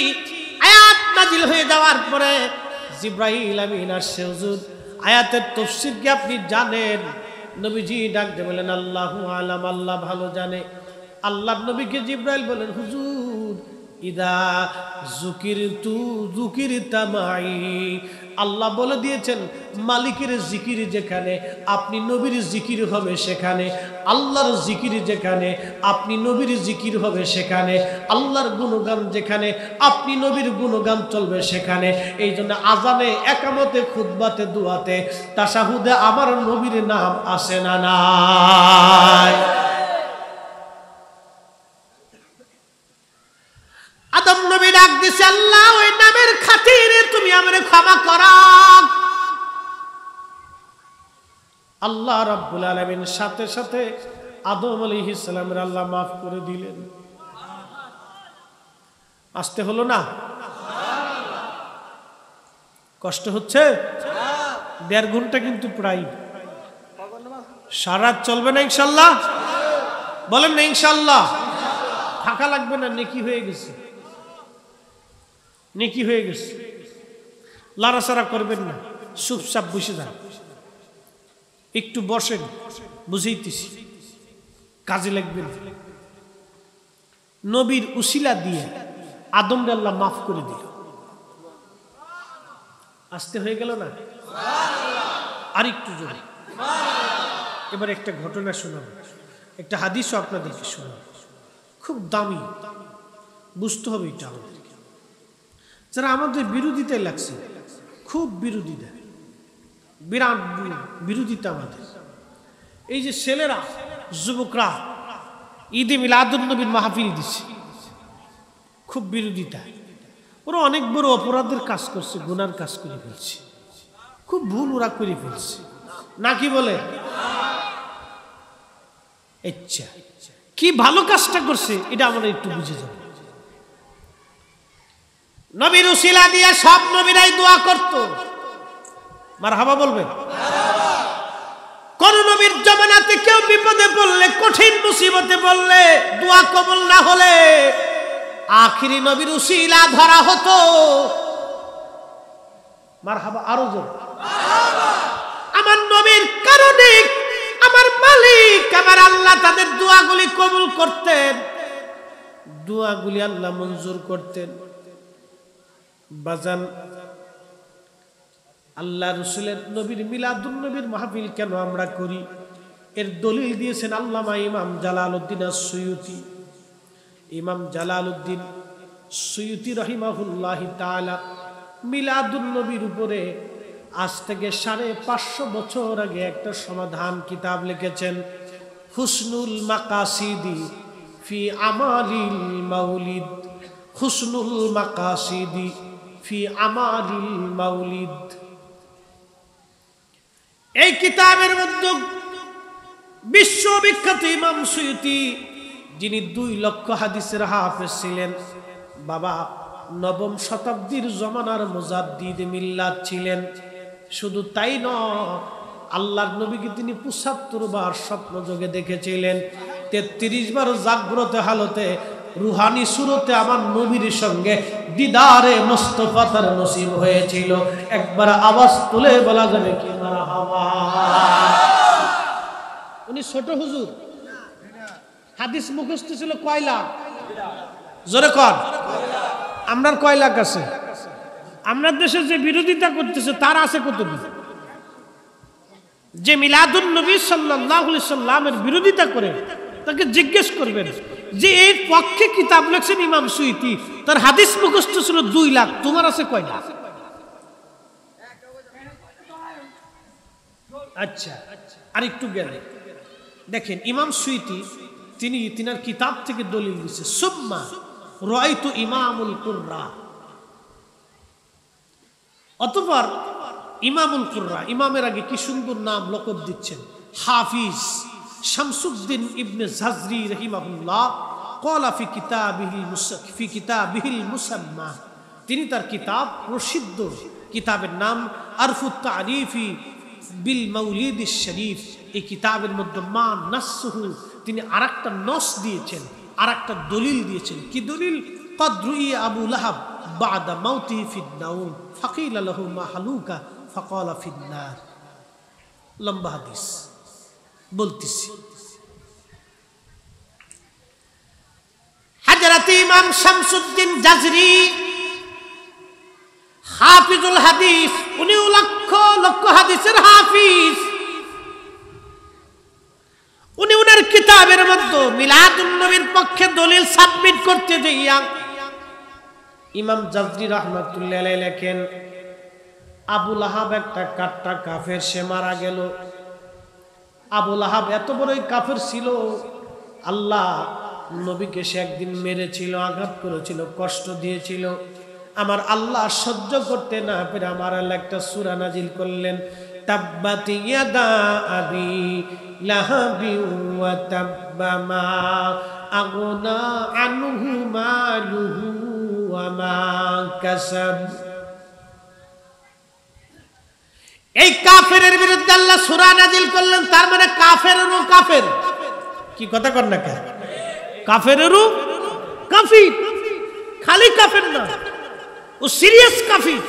আয়াত নাজিল হয়ে যাওয়ার পরে জিবরাইল আমিন আসছে, হুজুর আয়াতের তাফসীর কি আপনি জানেন? নবীজি ডাক দিয়ে বলেন আল্লাহু আলাম, আল্লাহ ভালো জানে। আল্লাহর নবীকে জিবরাইল বলেন, হুজুর ইদা যুকিরতু যুকিরতা মাই। আল্লাহ বলে দিয়েছেন মালিকের জিকির যেখানে আপনি নবীর জিকির হবে সেখানে, আল্লাহর জিকির যেখানে আপনি নবীর জিকির হবে সেখানে, আল্লাহর গুণগান যেখানে আপনি নবীর গুণগান চলবে সেখানে। এই জন্য আজানে, একামতে, খুতবাতে, দুয়াতে, তাশাহুদে আমার নবীর নাম আসে না নাই? আদম নবী ডাক দিছে, আল্লাহ ওই নামের খাতিরে তুমি আমারে ক্ষমা করো। আল্লাহ রাব্বুল আলামিন সাথে সাথে আদম আলাইহিস সালামের আল্লাহ মাফ করে দিলেন। আসতে হলো না? কষ্ট হচ্ছে? 1.5 ঘন্টা কিন্তু প্রায়। সারা চলবে না ইনশাআল্লাহ? বলেন না ইনশাআল্লাহ? থাকা লাগবে না, নেকি হয়ে গেছে, নেকি হয়ে গেছে। লাড়াচাড়া করবেন না, চুপচাপ বসে যান, একটু বসেন, বুঝাইতেছি, কাজে লাগবেন। নবীর উসিলা দিয়ে আদমকে আল্লাহ মাফ করে দিল। আসতে হয়ে গেল না? আর একটু জোরে। এবার একটা ঘটনা শোনাবো, একটা হাদিসও আপনাদেরকে শোনাবো, খুব দামি, বুঝতে হবে এটা আমাদেরকে। যারা আমাদের বিরোধিতায় লাগছে, খুব বিরোধিতা, বিরাট বিরোধিতা আমাদের। এই যে ছেলেরা, যুবকরা ঈদে মিলাদুন নবীর মাহফিল দিচ্ছে, খুব বিরোধিতা। ওরা অনেক বড় অপরাধের কাজ করছে, গুনার কাজ করে ফেলছে, খুব ভুল ওরা করে ফেলছে, নাকি বলে? আচ্ছা, কি ভালো কাজটা করছে এটা আমরা একটু বুঝে যাব। নবীর উসিলা দিয়ে সব নবীরাই দোয়া করত, মারহাবা বলবেন। কোন নবীর জমানাতে কেউ বিপদে পড়লে, কঠিন মুসিবতে পড়লে, দোয়া কবুল না হলে আখিরি নবীর উসিলা ধরা হতো। মারহাবা আরো জোরে। আমার নবীর কারণে আমার মালিক, আমার আল্লাহ তাদের দোয়াগুলি কবুল করতেন, দোয়াগুলি আল্লাহ মঞ্জুর করতেন। বাজান, আল্লাহ রসুলের নবীর মিলাদুন নবীর মাহফিল কেন আমরা করি, এর দলিল দিয়েছেন আল্লামা ইমাম জালালউদ্দিন আস-সুয়ুতি। ইমাম জালালউদ্দিন সুয়ুতি রহিমাহুল্লাহি তাআলা মিলাদুন নবীর উপরে আজ থেকে 550 বছর আগে একটা সমাধান কিতাব লিখেছেন, হুসনুল মাকাসিদি ফি আমালিল মাউলিদ। হুসনুল মাকাসিদি ফি আমালিল মাউলিদ। এই কিতাবের মধ্যে বিশ্ববিখ্যাত ইমাম সুয়ুতি, যিনি 2 লক্ষ হাদিসের হাফেজ ছিলেন, বাবা 9ম শতাব্দীর জমানার মুজাদ্দিদ মিল্লাত ছিলেন। শুধু তাই নয়, আল্লাহর নবীকে তিনি 75 বার স্বপ্ন যোগে দেখেছিলেন, 33 বার জাগ্রত হালতে রুহানি সুরতে আমার নবীর সঙ্গে দিদারে মুস্তাফা তার নসিব হয়েছিল। একবার আওয়াজ তুলে বলা যাবে কি মারহাবা? উনি ছোট হুজুর, হাদিস মুখস্থ ছিল কয় লাখ? জোরে কর। আমরার কয় লাখ আছে? আমরা দেশে যে বিরোধিতা করতেছে তার আছে কত? যে মিলাদুন নবী সাল্লাল্লাহু আলাইহি সাল্লামের বিরোধিতা করে তাকে জিজ্ঞেস করবেন যে এর পক্ষে কিতাব লিখছেন ইমাম সুয়ুতি, তার হাদিস মুখস্থ ছিল 2 লাখ, তোমার আছে কয় লাখ? আচ্ছা, আর একটু গেলে দেখেন ইমাম সুয়ুতি তিনি তিনার কিতাব থেকে দলিল দিচ্ছে, সুম্মা রাআইতু ইমামুল কুররা। অতঃপর ইমামুল কুররা, ইমামের আগে কি সুন্দর নাম লকব দিচ্ছেন, হাফিজ শামসুদ্দিন ইবনে জাজরি রাহিমাহুল্লাহ ক্বালা ফি কিতাবিহিল মুসাম্মা। তিনি তার কিতাব, প্রসিদ্ধ কিতাবের নাম আরফুত তারিফি বিল মাউলিদিশ শরীফ। এই কিতাবের মধ্যে মা নাসহু, তিনি আরেকটা নস দিয়েছেন, আরেকটা দলিল দিয়েছেন। কি দলিল? قد رؤي أبو لهب بعد موته في النوم فقيل له ما حلوك فقال في النار। লম্বা হাদিস বলতেছি। হযরত ইমাম শামসুদ্দিন জাজরি হাফিজুল হাদিস, উনি লক্ষ লক্ষ হাদিসের হাফিজ। উনি উনার কিতাবের মধ্যে মিলাদুন নবীর পক্ষে দলিল সাবমিট করতে যাইয়া ইমাম জাজরি রাহমাতুল্লাহ আলাইহি লেখেন, আবু লাহাব একটা কাট্টা কাফের, সে মারা গেল। আবু লাহাব এত বড়ই কাফের ছিল, আল্লাহ নবীকে সে একদিন মেরেছিল, আঘাত করেছিল, কষ্ট দিয়েছিল। আমার আল্লাহ সহ্য করতে না পেরে আমার আল্লাহ একটা সূরা নাজিল করলেন, তাব্বাত ইয়াদা আবি লাহাবি ওয়া তাব্বা মা আগনা আনহু মালুহু ওয়া মা কাসাব। এই কাফেরের বিরুদ্ধে আল্লাহ সূরা নাজিল করলেন, তার মানে কাফেরেরও কাফের। কি কথা কর না, কাফেরেরও কাফির, খালি কাফের না, ও সিরিয়াস কাফির,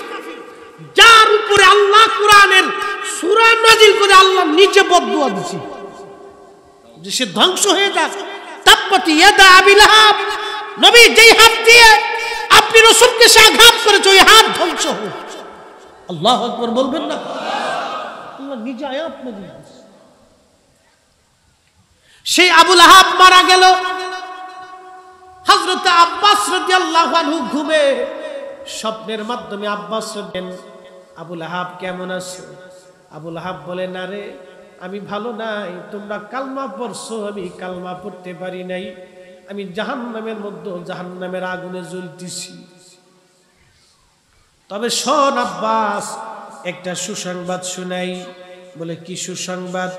যার উপরে আল্লাহ কোরআনের সূরা নাজিল করে আল্লাহ নিজে বদদুয়া দিয়েছে যে সে ধ্বংস হয়ে যাক। তাব্বাত ইয়াদা আবি লাহাব, নবী যেই হাত দিয়ে আপনি রাসূলকে সে আঘাত করেছে, ওই হাত ধ্বংস হোক। আল্লাহু আকবার বলবেন না? আল্লাহ নিজে আয়াত নাজিল করেছে। সেই আবু লাহাব মারা গেল। হযরত আব্বাস রাদিয়াল্লাহু আনহু ঘুমে স্বপ্নের মাধ্যমে আব্বাস বলেন, আবু লাহাব কেমন আছো? আবু লাহাব বলে, না রে, আমি ভালো নাই। তোমরা কালমা পড়ছো, আমি কালমা পড়তে পারি নাই। আমি জাহান্নামের মধ্যে জাহান্নামের আগুনে জ্বলতেছি। তবে শোন আব্বাস, একটা সুসংবাদ শুনাই। বলে, কি সুসংবাদ?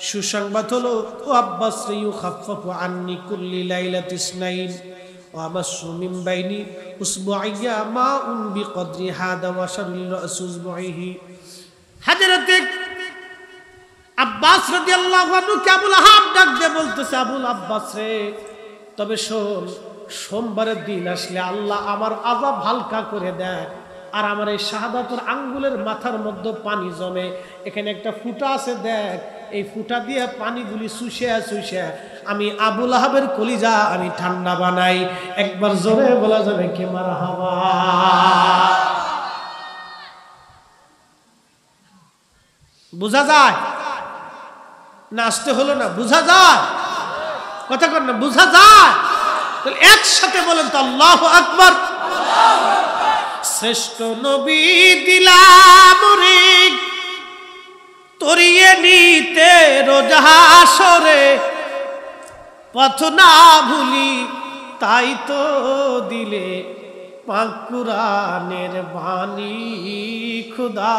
সুসংবাদ হলো, ও আব্বাস রে, ইউখাফফাফু আন্নি কুল্লি লাইলাতিস নাইন ওয়া আমাসসু মিন বাইনি উসবুইয়া মাউন বিকদরি হাদা ওয়া শারুল রাস উসবুইহি। হযরত আব্বাস রাদিয়াল্লাহু আনহু কে আবু লাহাব ডাক দিয়ে বলতেছে, আবুল আব্বাস রে, তবে শোন, সোমবারের দিন আসলে আল্লাহ আমার আযাব হালকা করে দেয়, আর আমার এই শাহাদাতুর আঙ্গুলের মাথার মধ্যে পানি জমে, এখানে একটা ফুটা আছে, দেখ, এই ফুটা দিয়ে পানিগুলি শুষে শুষে আমি আবু লাহাবের কলিজা আমি ঠান্ডা বানাই। একবার জোরে বলা যাবে কে মারহাবা? বুঝা যায় না? আসতে হলো না? বুঝা যায়? কথা কর না, বুঝা যায়? তাহলে একসাথে বলেন তো আল্লাহু আকবার। শ্রেষ্ঠ নবী দিলাম রে তরিয়ে নিতে রোজা হাসরে, পথ না ভুলি তাই তো দিলে পাক কুরআনের বাণী, খুদা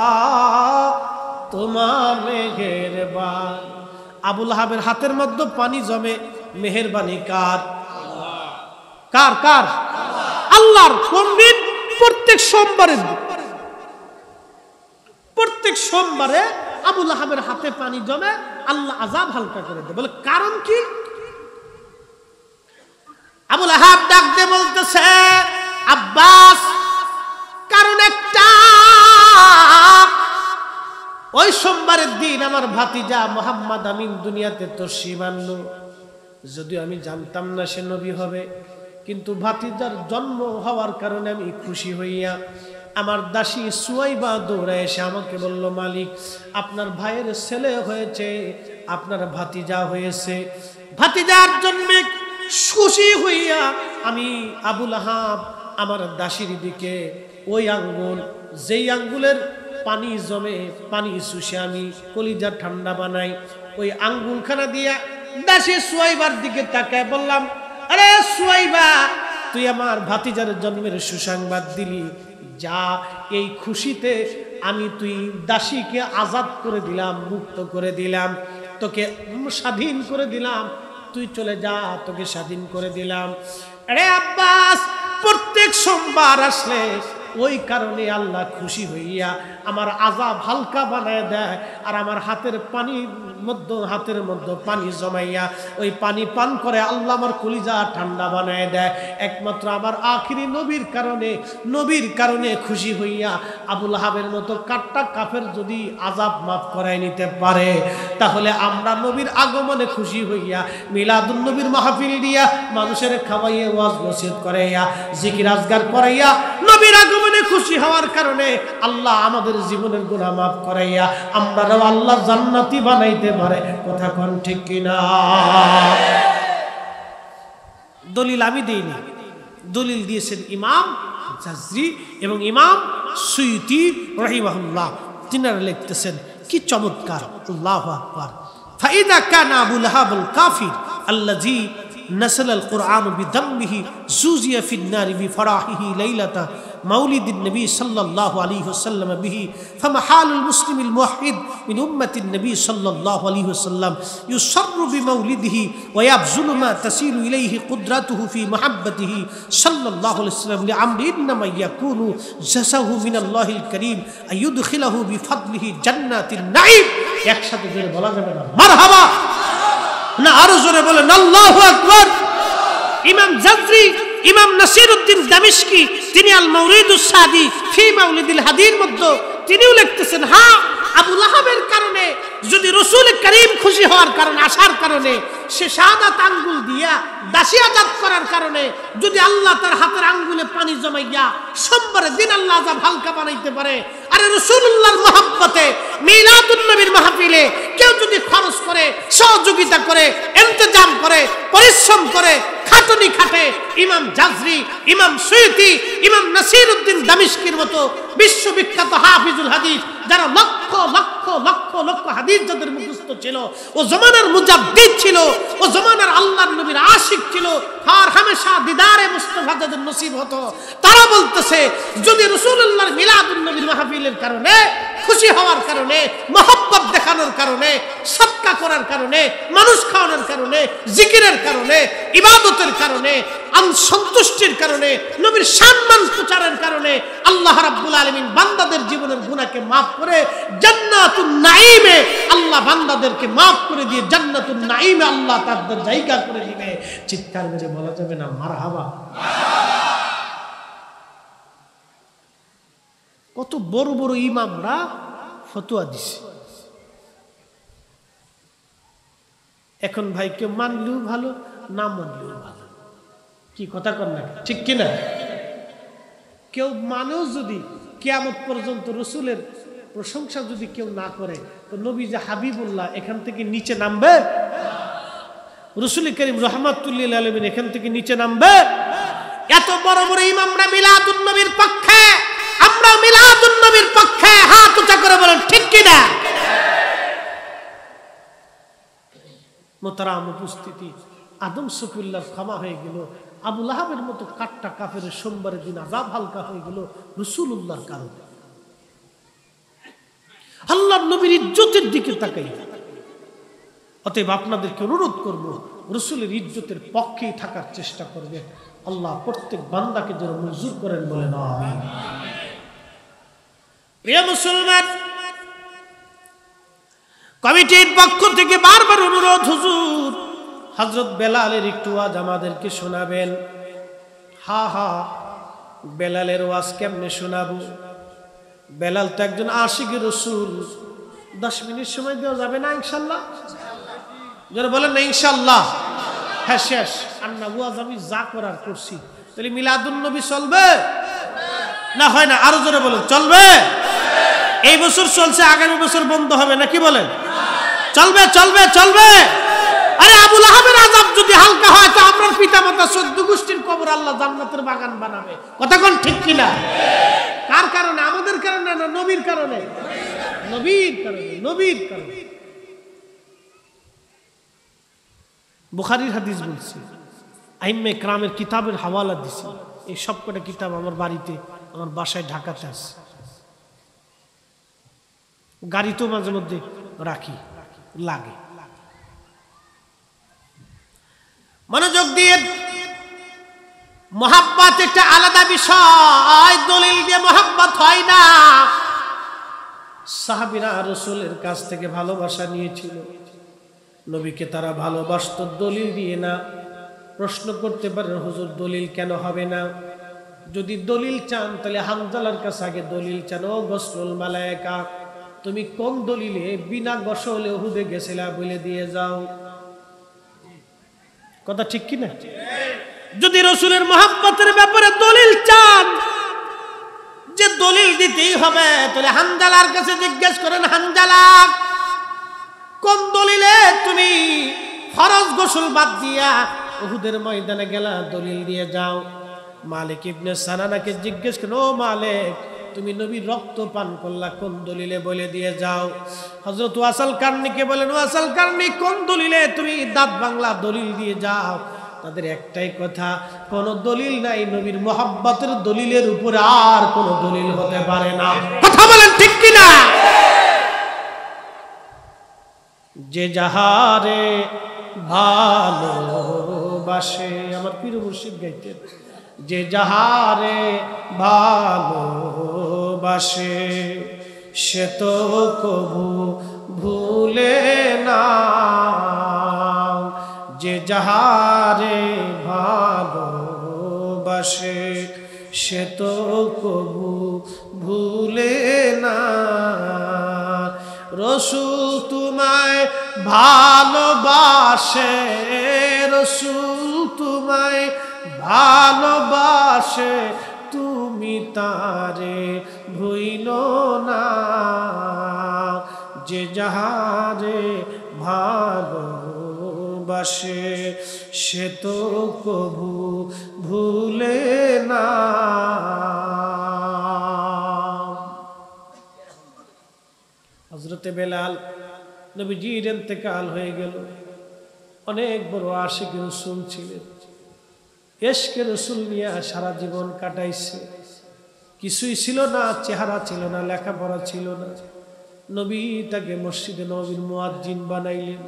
তোমার মেহেরবান। আবু লাহাবের হাতের মধ্যে পানি জমে, মেহেরবানি কার? কার কার? আল্লাহর। কোন দিন? প্রত্যেক সোমবারে। প্রত্যেক সোমবারে আবু লাহাবের হাতে পানি জমে, আল্লাহ আযাব হালকা করে দেয়। বলে, কারণ কি? আবু লাহাব ডাক দিয়ে বলতেছে, আব্বাস, কারণ একটা, ওই সোমবারের দিন আমার ভাতিজা মুহাম্মদ আমিন দুনিয়াতে তশরিফ আনলো। যদিও আমি জানতাম না সে নবী হবে, কিন্তু ভাতিজার জন্ম হওয়ার কারণে আমি খুশি হইয়া আমার দাসী সুয়াইবা দৌড়ে এসে আমাকে বলল, মালিক, আপনার ভাইয়ের ছেলে হয়েছে, আপনার ভাতিজা হয়েছে। ভাতিজার জন্মে খুশি হইয়া আমি আবু লাহাব আমার দাসীর দিকে ওই আঙ্গুল, যেই আঙ্গুলের পানি জমে, পানি শুষে আমি কলিজা ঠান্ডা বানাই, ওই আঙ্গুলখানা দিয়া দাসী সুয়াইবার দিকে তাকায় বললাম, আরে সুয়াইবা, তুই আমার ভাতিজার জন্মের সুসংবাদ দিলি, যা, এই খুশিতে আমি তুই দাসীকে আজাদ করে দিলাম, মুক্ত করে দিলাম, তোকে স্বাধীন করে দিলাম, তুই চলে যা, তোকে স্বাধীন করে দিলাম। আরে আব্বাস, প্রত্যেক সোমবার আসলে ওই কারণে আল্লাহ খুশি হইয়া আমার আযাব হালকা বানায় দেয়, আর আমার হাতের মধ্যে পানি জমাইয়া ওই পানি পান করে আল্লাহ আমার কলিজা ঠান্ডা বানায় দেয়। একমাত্র আমার আখিরি নবীর কারণে খুশি হইয়া আবু লাহাবের মতো কাট্টা কাফের যদি আযাব মাফ করায় নিতে পারে, তাহলে আমরা নবীর আগমনে খুশি হইয়া মিলাদুন নবীর মাহফিল দিয়া মানুষের খাওয়াইয়া ওয়াজ নসিহত করাইয়া জিকির আজগার করাইয়া নবীর আগমনে খুশি হওয়ার কারণে আল্লাহ আমাদের জীবনের গুনাহ মাফ করাইয়া আমরাও আল্লাহ জান্নাতি বানাইতে পারে। কথা কোন ঠিক কিনা? দলিল আমি দেইনি, দলিল দিয়েছেন ইমাম জাজরি এবং ইমাম সুয়ুতি রাহিমাহুল্লাহ। তিনারা লিখতেছেন কি চমৎকার, আল্লাহু আকবার। ফাইদা কানা আবু লাহাবুল কাফির আল্লাযী نزل القرآن بدمه زوزي في النار بفراحه ليلة مولد النبي صلى الله عليه وسلم به، فمحال المسلم الموحد من أمة النبي صلى الله عليه وسلم يسر بمولده ويبذل ما تسير إليه قدرته في محبته صلى الله عليه وسلم لأمر إنما يكون جزاؤه من الله الكريم أن يدخله بفضله جنات النعيم। একসাথে জোরে বলা যাবে না মারহাবা? না আরো জোরে বলেন আল্লাহু আকবার। ইমাম জাজরি, ইমাম নাসিরউদ্দিন দামিশকি তিনি আল মাওরিদুস সাদি ফি মাউলিদিল হাদির মধ্যে তিনিও লিখতেছেন, হ্যাঁ আবু লাহাবের কারণে যদি রাসূল করিম খুশি হওয়ার কারণে আসার কারণে সে শাহাদাত আঙ্গুল দিয়া দাসী আজাদ করার কারণে যদি আল্লাহ তার হাতের আঙ্গুলে পানি জমাইয়া সোমবারের দিন আল্লাহ আযাব হালকা বানাইতে পারে, আরে রাসূলুল্লাহর মহব্বতে মিলাদুন নবীর মাহফিলে কেউ যদি খরচ করে, সহযোগিতা করে, ইন্তজাম করে, পরিশ্রম করে, খাটুনি খাটে, ইমাম জাজরি, ইমাম সুয়ুতি, ইমাম নাসিরউদ্দিন দামিশকির মতো বিশ্ববিখ্যাত হাফিজুল হাদিস যারা লক্ষ লক্ষ লক্ষ লক্ষ হাদিস যাদের মুখস্থ ছিল, ও জমানার মুজাদ্দিদ ছিল, ও জমানার আল্লাহর নবীর আশিক ছিল, আর হামেশা দিদারে মুস্তাফা যাদের নসিব হতো, তারা বলতেছে যদি রাসূলুল্লাহর মিলাদুন নবীর মাহফিলের কারণে খুশি হওয়ার কারণে, মহব্বত দেখানোর কারণে, সাদকা করার কারণে, মানুষ খাওয়ানোর কারণে, জিকিরের কারণে, ইবাদতের কারণে, সন্তুষ্টির কারণে, নবীর সম্মান প্রচারের কারণে আল্লাহ রাব্বুল আলামিন বান্দাদের জীবনের গুনাহকে maaf করে জান্নাতুন নাঈমে আল্লাহ বান্দাদেরকে maaf করে দিয়ে জান্নাতুন নাঈমে আল্লাহ তাদের জায়গা করে দিবে। চিৎকার করে বলা যাবে না মারহাবা? কত বড় বড় ইমামরা ফতোয়া দিছে। এখন ভাই কেউ মানলেও ভালো, না মানলেও ভালো, কি কথা কর না ঠিক কিনা? কেউ মানেও যদি কিয়ামত পর্যন্ত রাসূলের প্রশংসা যদি কেউ না করে, তো নবী যে হাবিবুল্লাহ এখান থেকে নিচে নামবে? রাসূল করিম রাহমাতুল লিল আলামিন এখান থেকে নিচে নামবে? এত বড় বড় ইমামরা মিলাদুন নবীর পক্ষে, আমরা মিলাদুন নবীর পক্ষে, হাত উঁচা করে বলেন ঠিক কিনা? মোহতারাম উপস্থিতি, আদম সফিউল্লাহর ক্ষমা হয়ে গেল, আবু লাহাবের মতো কাট্টা কাফের সোমবারের দিন আযাব হালকা হয়ে গেল রাসূলুল্লাহর কারণে। আল্লাহর নবীর ইজ্জতের দিকে তাকাই। অতএব আপনাদেরকে অনুরোধ করব, রাসূলের ইজ্জতের পক্ষেই থাকার চেষ্টা করবেন। আল্লাহ প্রত্যেক বান্দাকে যেন মঞ্জুর করেন, বলেন আমিন। প্রিয় মুসলমান, কমিটির পক্ষ থেকে বারবার অনুরোধ, হুজুর হযরত বেলালের একটু ওয়াজ আমাদেরকে শোনাবেন। হা হা, বেলালের ওয়াজ কেমনে শোনাবো? বেলাল তো একজন আশিকের রাসূল। 10 মিনিট সময় দেওয়া যাবে না ইনশাআল্লাহ? যারা বলেন না ইনশাআল্লাহ? হ্যাঁ শেষ। আর না ওয়াজ আমি যা করার করছি, তাহলে মিলাদুন নবী চলবে না? হয় না? আরো জোরে বলেন চলবে। এই বছর চলছে, আগামী বছর বন্ধ হবে না, কি বলেন? চলবে চলবে চলবে। আরে আবু লাহাবের আযাব যদি হালকা হয়, তো আপনার পিতামাতা 14 গোষ্ঠীর কবর আল্লাহ জান্নাতের বাগান বানাবে। কথা কোন ঠিক কিনা? কার কারণে? আমাদের কারণে না, নবীর কারণে। নবীর কারণে, নবীর কারণে। বুখারীর হাদিস বলছি, আইম্মে কেরামের কিতাবের হাওয়ালা দিছি। এই সবকটা কিতাব আমার বাড়িতে, আমার বাসায় ঢাকাতে আছে, গাড়িতেও মাঝে মধ্যে রাখি, লাগে। মনোযোগ দিয়ে মোহাব্বত একটা আলাদা বিষয়, দলিল দিয়ে মোহাব্বত হয় না। সাহাবীরা রাসূলের কাছ থেকে ভালোবাসা নিয়েছিল, নবীকে তারা ভালোবাসত দলিল দিয়ে না। প্রশ্ন করতে পারেন হুজুর দলিল কেন হবে না? যদি দলিল চান তাহলে হানজালার কাছে আগে দলিল চান। ও গসলুল মালায়েকা, তুমি কোন দলিলে বিনা গোসলে উহুদে গেছিলা বলে দিয়ে যাও। কথা ঠিক কি না? যদি রাসূলের মহব্বতের ব্যাপারে দলিল চান, যে দলিল দিতেই হবে, তাহলে হানজালার কাছে জিজ্ঞেস করেন, হানজালা কোন দলিলে তুমি ফরজ গোসল বাদ দিয়া উহুদের ময়দানে গেলা, দলিল দিয়ে যাও। মালিক ইবনে সানানাকে জিজ্ঞেস করেন, ও মালিক তুমি নবীর রক্ত পান করলা, কোন দলিলে বলে দিয়ে যাও। হযরত ওয়াসাল কারনিকে বলেন, ওয়াসাল কারনি কোন দলিলে তুমি দাঁত বাংলা, দলিল দিয়ে যাও। তাদের একটাই কথা, কোন দলিল নাই নবীর মহব্বতের দলিলের উপরে আর কোন দলিল হতে পারে না। কথা বলেন ঠিক কি না? যে যাহারে ভালোবাসে, আমার পীর মুর্শিদ গাইতেন, যে যাহারে ভালোবাসে সে তো কবু ভুলে না, যে যাহারে ভালোবাসে সে তো কবু ভুলে না। রাসূল তোমায় ভালোবাসে, রাসূল তোমায় ভালোবাসে, তুমি তারে ভুইলো না, যে যাহারে ভালোবাসে সে তো কবু ভুলে না। হযরতে বেলাল, নবীজির ইন্তেকাল হয়ে গেল, অনেক বড় আশিক রাসূল ছিলেন, ইশকে রাসূল নিয়ে সারা জীবন কাটাইছে। কিছুই ছিল না, চেহারা ছিল না, লেখাপড়া ছিল না। নবী তাকে মসজিদে নববীর মুয়াজ্জিন বানাইলেন,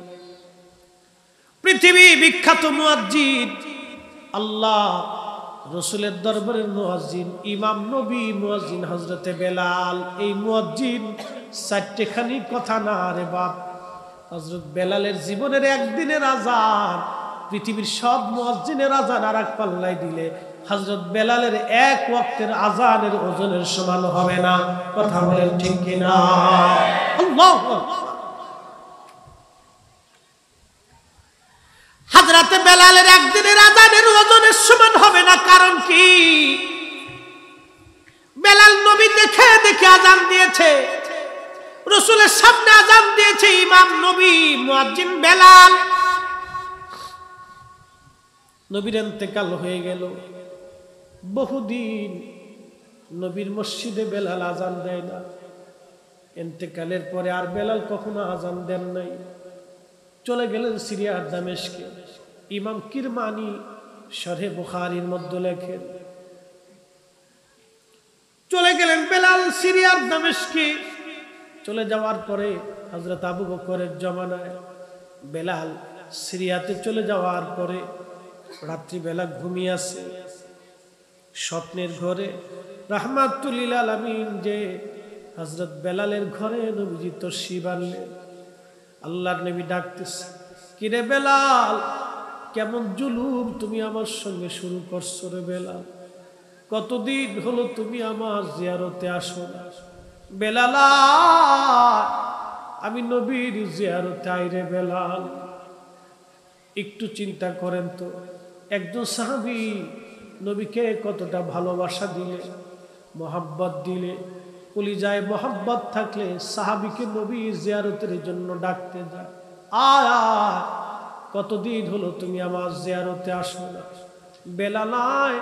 পৃথিবী বিখ্যাত মুয়াজ্জিন, আল্লাহ রাসূলের দরবারের মুয়াজ্জিন, ইমাম নবী মুয়াজ্জিন হযরতে বেলাল। এই মুয়াজ্জিন চারটেখানি কথা না রে বাপ। হযরত বেলালের জীবনের একদিনের আযান পৃথিবীর সব মুয়াজ্জিনের আযান আর এক পাল্লায় দিলে হযরত বেলালের এক ওয়াক্তের আযানের ওজনের সমান হবে না। কথা বলেন ঠিক কি না? আল্লাহু আকবার। হযরত বেলালের একদিনের আযানের ওজনের সমান হবে না। কারণ কি? বেলাল নবী দেখে দেখে আযান দিয়েছে, রাসূলের সামনে আযান দিয়েছে ইমাম নবী মুয়াজ্জিন বেলাল। নবীর ইন্তেকাল হয়ে গেল, বহুদিন নবীর মসজিদে বেলাল আযান দেয় না। ইন্তেকালের পরে আর বেলাল কখনো আযান দেন নাই। চলে গেলেন সিরিয়ার দামেশকে। ইমাম কিরমানি শরহে বুখারীর মধ্যে লেখেন, চলে গেলেন বেলাল সিরিয়ার দামেশকে। চলে যাওয়ার পরে হযরত আবু বকরের জমানায় বেলাল সিরিয়াতে চলে যাওয়ার পরে রাত্রিবেলা ঘুমিয়ে আছে, স্বপ্নের ঘরে রাহমাতুল লিল আলামিন যে হযরত বেলালের ঘরে নবীজি তশরিফ আনলেন। আল্লাহর নবী ডাকতেছে, কিরে বেলাল, কেমন জুলুম তুমি আমার সঙ্গে শুরু করছো রে বেলাল, কতদিন হলো তুমি আমার জিয়ারতে আসো না। বেলাল, আমি নবীর জিয়ারতে আই রে বেলাল। একটু চিন্তা করেন তো, একজন সাহাবী নবীকে কতটা ভালোবাসা দিলে, মোহাব্বত দিলে। কলিজায় মোহাব্বত থাকলে সাহাবীকে নবীর জিয়ারতের জন্য ডাকতে যায়, আয় আয়, কতদিন হলো তুমি আমার জিয়ারতে আসো না। বেলাল, আয়,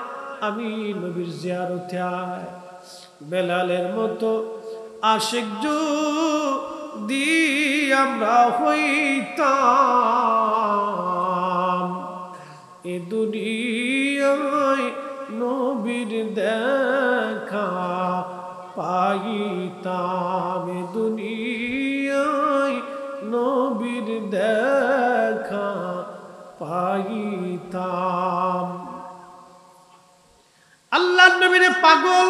আমি নবীর জিয়ারতে আয়। বেলালের মতো আশিক যদি আমরা হইতাম, এ দুনিয়ায় নবীর দেখা পাইতাম, এ দুনিয়ায় নবীর দেখা পাইতাম। পাগল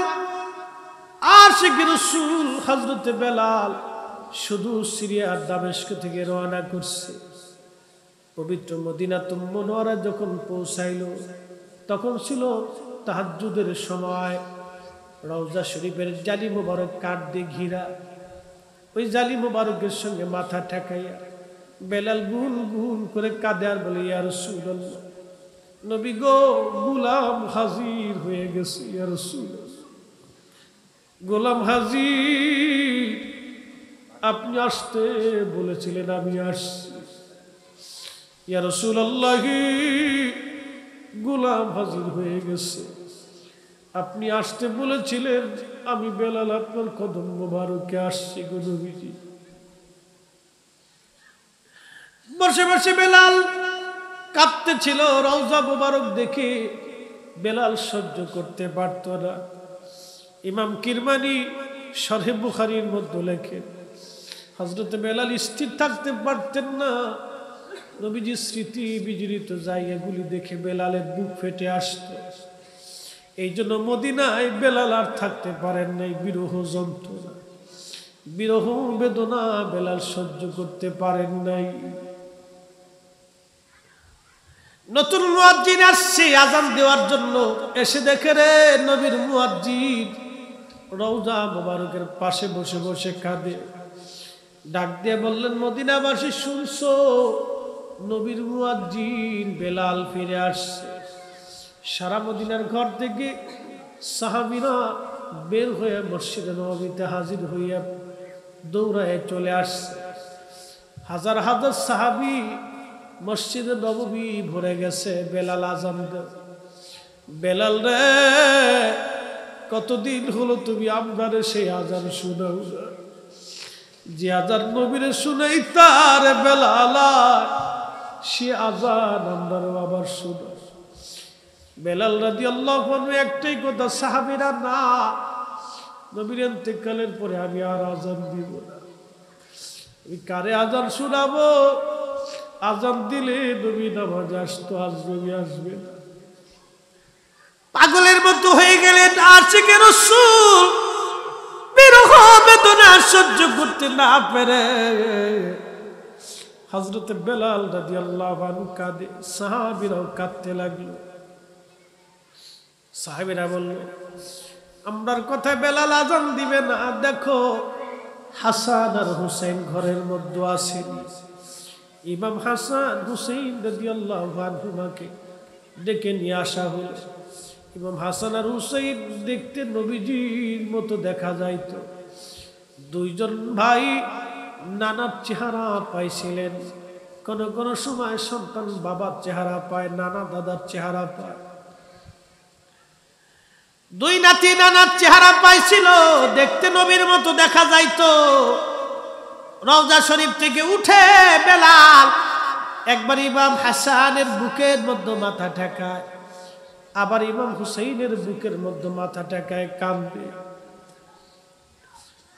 আশিক রাসূল হযরত বেলাল শুধু সিরিয়ার দামেস্ক থেকে রওনা করছে। পবিত্র মদিনাতুল মুনাওয়ারা যখন পৌঁছাইল তখন ছিল তাহাজ্জুদের সময়। রওজা শরীফের জালি মুবারক কাঠ দিয়ে ঘিরা, ওই জালি মুবারকের সঙ্গে মাথা ঠেকাইয়া বেলাল গুন গুন করে কাঁদে আর বলে, ইয়া রাসূলুল্লাহ, নবী গো, গোলাম হাজির হয়ে গেছে। ইয়া রাসূলুল্লাহ, গোলাম হাজির, আপনি আসতে বলেছিলেন, আমি আসছি। ইয়া রাসূলুল্লাহ, গোলাম হাজির হয়ে গেছে, আপনি আসতে বলেছিলেন, আমি বেলাল আপনার কদম মোবারকে আসছি গো নবীজি। বসে বসে বেলাল কাঁদতেছিল। রওজা মোবারক দেখে বেলাল সহ্য করতে পারত না। ইমাম কিরমানি শরহে বুখারীর মধ্যে লেখেন, হযরত বেলাল স্থির থাকতে পারতেন না। নবীজির স্মৃতি বিজড়িত জায়গাগুলি দেখে বেলালের বুক ফেটে আসত। এই জন্য মদিনায় বেলাল আর থাকতে পারেন নাই। বিরহ যন্ত্রণা, বিরহ বেদনা বেলাল সহ্য করতে পারেন নাই। নতুন মুয়াজ্জিন আসছে আযান দেওয়ার জন্য। এসে দেখে রে নবীর মুয়াজ্জিন রওজা মোবারকের পাশে বসে বসে কাঁদে। ডাক দিয়ে বললেন, মদিনাবাসী শুনছো, নবীর মুয়াজ্জিন বেলাল ফিরে আসছে। সারা মদিনার ঘর থেকে সাহাবীরা বের হয়ে মসজিদে নববীতে হাজির হইয়া দৌড়ায় চলে আসছে। হাজার হাজার সাহাবী মসজিদে নববী ভরে গেছে। বেলাল আযান দেয়। বেলাল রে, কতদিন হলো তুমি আমরারে সেই আযান শুনাও না। যে আযান নবীরে শুনাই তার বেলাল, সে আযান আমরাও আবার শুনো। বেলাল রাদিয়াল্লাহু আনহু একটাই কথা, সাহাবীরা না, নবীর ইন্তেকালের পরে আমি আর আযান দিব না। আমি কারে আযান শোনাবো? আযান দিলে নবী নামাজ আসতো, আজ নবী আসবে না। পাগলের মতো হয়ে গেলেন আশিকে রাসূল। বিরহ বেদনা সহ্য করতে না পেরে হযরত বেলাল রাদিয়াল্লাহু আনহু কাঁদে, সাহাবীরাও কাঁদতে লাগলো। সাহাবীরা বলল, আমরার কথায় বেলাল আযান দিবে না। দেখো, হাসান আর হুসাইন ঘরের মধ্যে আছেন। ইমাম হাসান হুসাইন রাদিয়াল্লাহু আনহুমাকে ডেকে নিয়ে আসা হলো। ইমাম হাসান আর হুসাইন দেখতে নবীজির মতো দেখা যাইত। দুইজন ভাই নানার চেহারা পাইছিলেন। কোন কোন সময় সন্তান বাবার চেহারা পায়, নানা দাদার চেহারা পায়। দুই নাতি নানার চেহারা পাইছিল, দেখতে নবীর মতো দেখা যাইতো। রওজা শরীফ থেকে উঠে বেলাল একবার ইমাম হাসানের বুকের মধ্যে মাথা ঠেকায়, আবার ইমাম হুসাইনের বুকের মধ্যে মাথা ঠেকায়, কাঁদবে।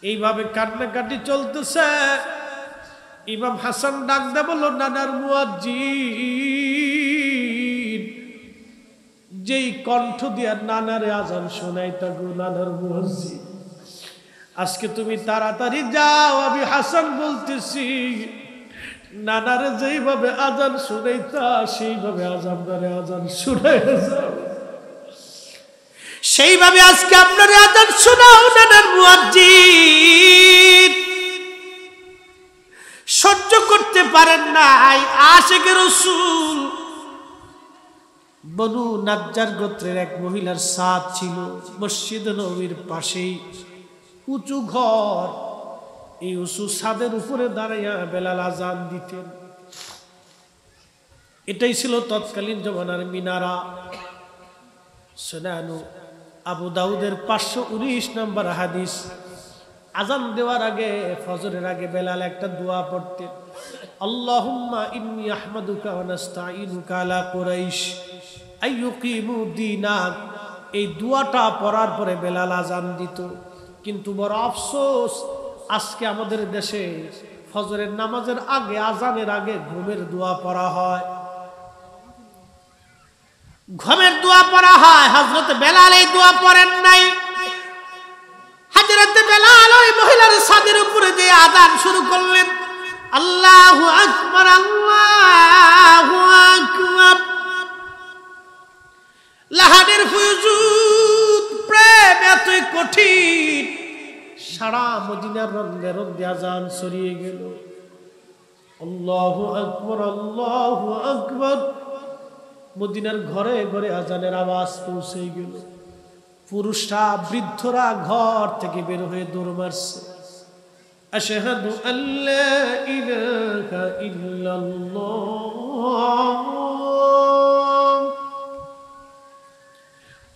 এইভাবে কান্নাকাটি চলতেছে। ইমাম হাসান ডাক দে বলল, নানার মুয়াজ্জিন, যেই কণ্ঠ দিয়া নানারে আযান শোনাইতা গো, নানার মুয়াজ্জিন, আজকে তুমি তাড়াতাড়ি যাও। আমি হাসান বলতেছি, নানারে যেইভাবে আযান শোনাইতা সেইভাবে আপনারে আযান শোনাইয়া যাও। সেইভাবে আজকে আপনারে আযান শোনাও নানার মুয়াজ্জিন। সহ্য করতে পারেন নাই আশিকে রাসূল। বনু নাজ্জার গোত্রের এক মহিলার ছাদ ছিল মসজিদ নববীর পাশেই, উঁচু ঘর। এই উঁচু ছাদের উপরে দাঁড়াইয়া বেলাল আযান দিতেন। এটাই ছিল তৎকালীন জমানার মিনারা। সুনানু আবু দাউদের 519 নম্বর হাদিস। আযান দেওয়ার আগে, ফজরের আগে বেলাল একটা দোয়া পড়তেন, আল্লাহুম্মা ইন্নী আহমাদুকা ওয়া নাস্তাঈনুকা আলা কুরাইশ আইয়ুকিমু দীনাক। এই দোয়াটা পড়ার পরে বেলাল আযান দিত। কিন্তু বড় আফসোস, আজকে আমাদের দেশে ফজরের নামাজের আগে, আযানের আগে ঘুমের দোয়া পড়া হয়। ঘুমের দোয়া পড়া হয়। হযরত বেলাল এই দোয়া পড়েন নাই। হযরত বেলাল ওই মহিলার ছাদের উপরে যে আযান শুরু করলেন, আল্লাহু আকবার, আল্লাহু আকবার। লাহানের ফুয়ুজুদ, প্রেম এতই কঠিন, সারা মদিনার রন্ধে রন্ধে আযান ছড়িয়ে গেল। আল্লাহু আকবার, আল্লাহু আকবার। মদিনার ঘরে ঘরে আযানের আওয়াজ পৌঁছে গেল। পুরুষরা, বৃদ্ধরা ঘর থেকে বের হয়ে দৌড় মারছে। আশহাদু আল্লা ইলাহা ইল্লাল্লাহ।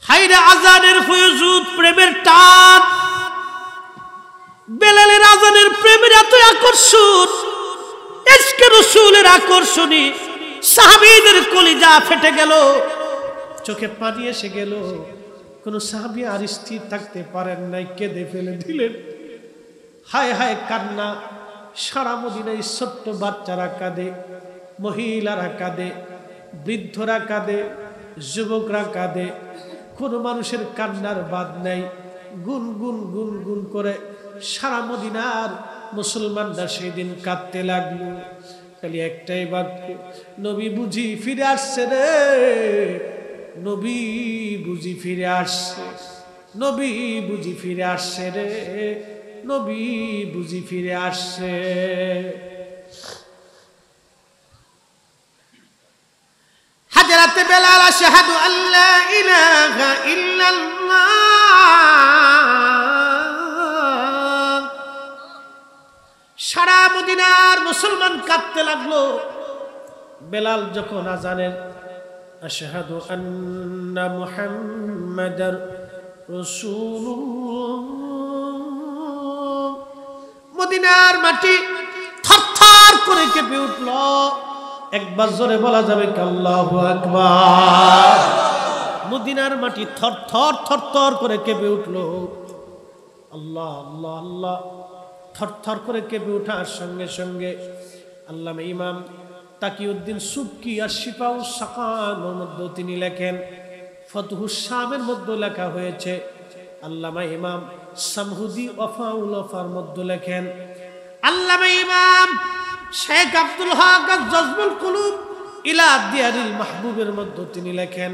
হায়রে আযানের ফুয়ুজুদ, প্রেমের টান। বেলালের আযানের প্রেমের এত আকর্ষণ, ইশকে রাসূলের আকর্ষণী সাহাবীদের কলিজা ফেটে গেল, চোখে পানি এসে গেল। কোন সাহাবী আর স্থির থাকতে পারেন নাই, কেঁদে ফেলে দিলেন। হায় হায় কান্না। সারা মদিনায় ছোট্ট বাচ্চারা কাঁদে, মহিলারা কাঁদে, বৃদ্ধরা কাঁদে, যুবকরা কাঁদে। কোন মানুষের কান্নার বাদ নাই। গুন গুন গুন গুন করে সারা মদিনার মুসলমানরা সেই দিন কাঁদতে লাগলো। খালি একটাই বাক্য, নবী বুঝি ফিরে আসছে রে, নবী বুঝি ফিরে আসছে, নবী বুঝি ফিরে আসছে রে, নবী বুঝি ফিরে আসছে। হযরত বেলাল আশহাদু আল্লা ইলাহা ইল্লাল্লাহ। সারা মদিনার মুসলমান কাঁদতে লাগলো। বেলাল যখন আযানের আশহাদু আন্না মুহাম্মাদার রাসূলুল্লাহ, মদিনার মাটি থরথর করে কেঁপে উঠল। একবার জোরে বলা যাবে কি আল্লাহু আকবার? মদিনার মাটি থরথর থরথর করে কেঁপে উঠল। আল্লাহ আল্লাহ আল্লাহ। থরথর করে কেঁপে ওঠার সঙ্গে সঙ্গে আল্লামা ইমাম তাকিউদ্দিন সুবকি আর শিফাউস সাকানের মধ্যে তিনি লেখেন, ফতহুস শামের মধ্যে লেখা হয়েছে, আল্লামা ইমাম সামহুদি ওয়াফাউল ওয়াফার মধ্যে লেখেন, আল্লামা ইমাম শেখ আব্দুল হক জজবুল কুলুব ইলা দিয়ারিল মাহবুবের মধ্যে তিনি লেখেন,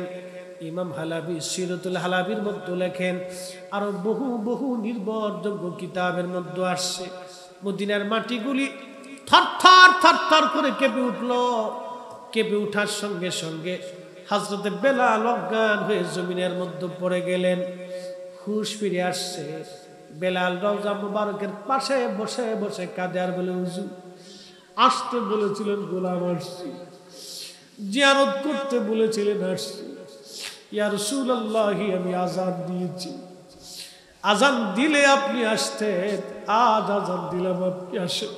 ইমাম হালাবি সিরাতুল হালাবির মধ্যে লেখেন, আর বহু বহু নির্ভরযোগ্য কিতাবের মধ্যে আসছে মদিনার মাটিগুলি থরথর থরথর করে কেঁপে উঠল। কেঁপে উঠার সঙ্গে সঙ্গে হযরত বেলাল অজ্ঞান হয়ে জমিনের মধ্যে পড়ে গেলেন। হুশ ফিরে আসছে। বেলাল রওজা মুবারকের পাশে বসে বসে কাঁদে আর বলে, হুজুর আসতে বলেছিলেন গোলাম আসছি, জিয়ারত করতে বলেছিলেন আসছি, ইয়া রাসূলুল্লাহ আমি আযান দিয়েছি, আযান দিলে আপনি আসতেন, আজ আযান দিলাম আপনি আসেন,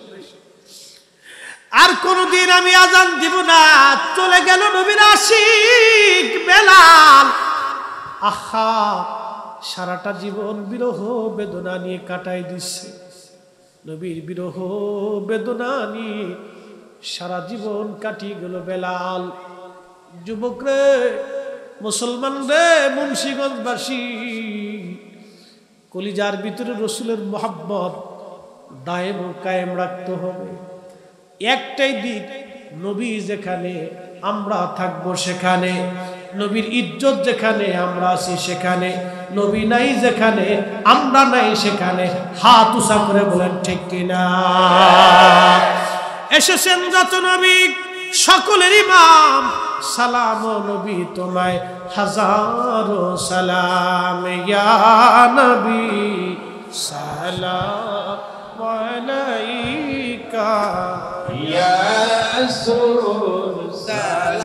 আর কোনদিন আমি আযান দিব না। চলে গেল নবীর আশিক বেলাল। আহা, সারাটা জীবন বিরহ বেদনা নিয়ে কাটাই দিচ্ছে। নবীর বিরহ বেদনা নিয়ে সারা জীবন কাটিয়ে গেল বেলাল। যুবক রে, মুসলমান রে, মুন্সিগঞ্জবাসী, কলিজার ভিতরে রসুলের মোহাব্বত দায়েম ও কায়েম রাখতে হবে। একটাই দিক, নবী যেখানে আমরা থাকবো সেখানে, নবীর ইজ্জত যেখানে আমরা আছি সেখানে, নবী নাই যেখানে আমরা নাই সেখানে। হাত উঁচা করে বলেন ঠিক কিনা? এসেছেন যত নবী সকলের ইমাম, সালাম নবী তোমায় হাজারো সালাম, ইয়া নবী সালাম আলাইকা ইয়া রাসূল।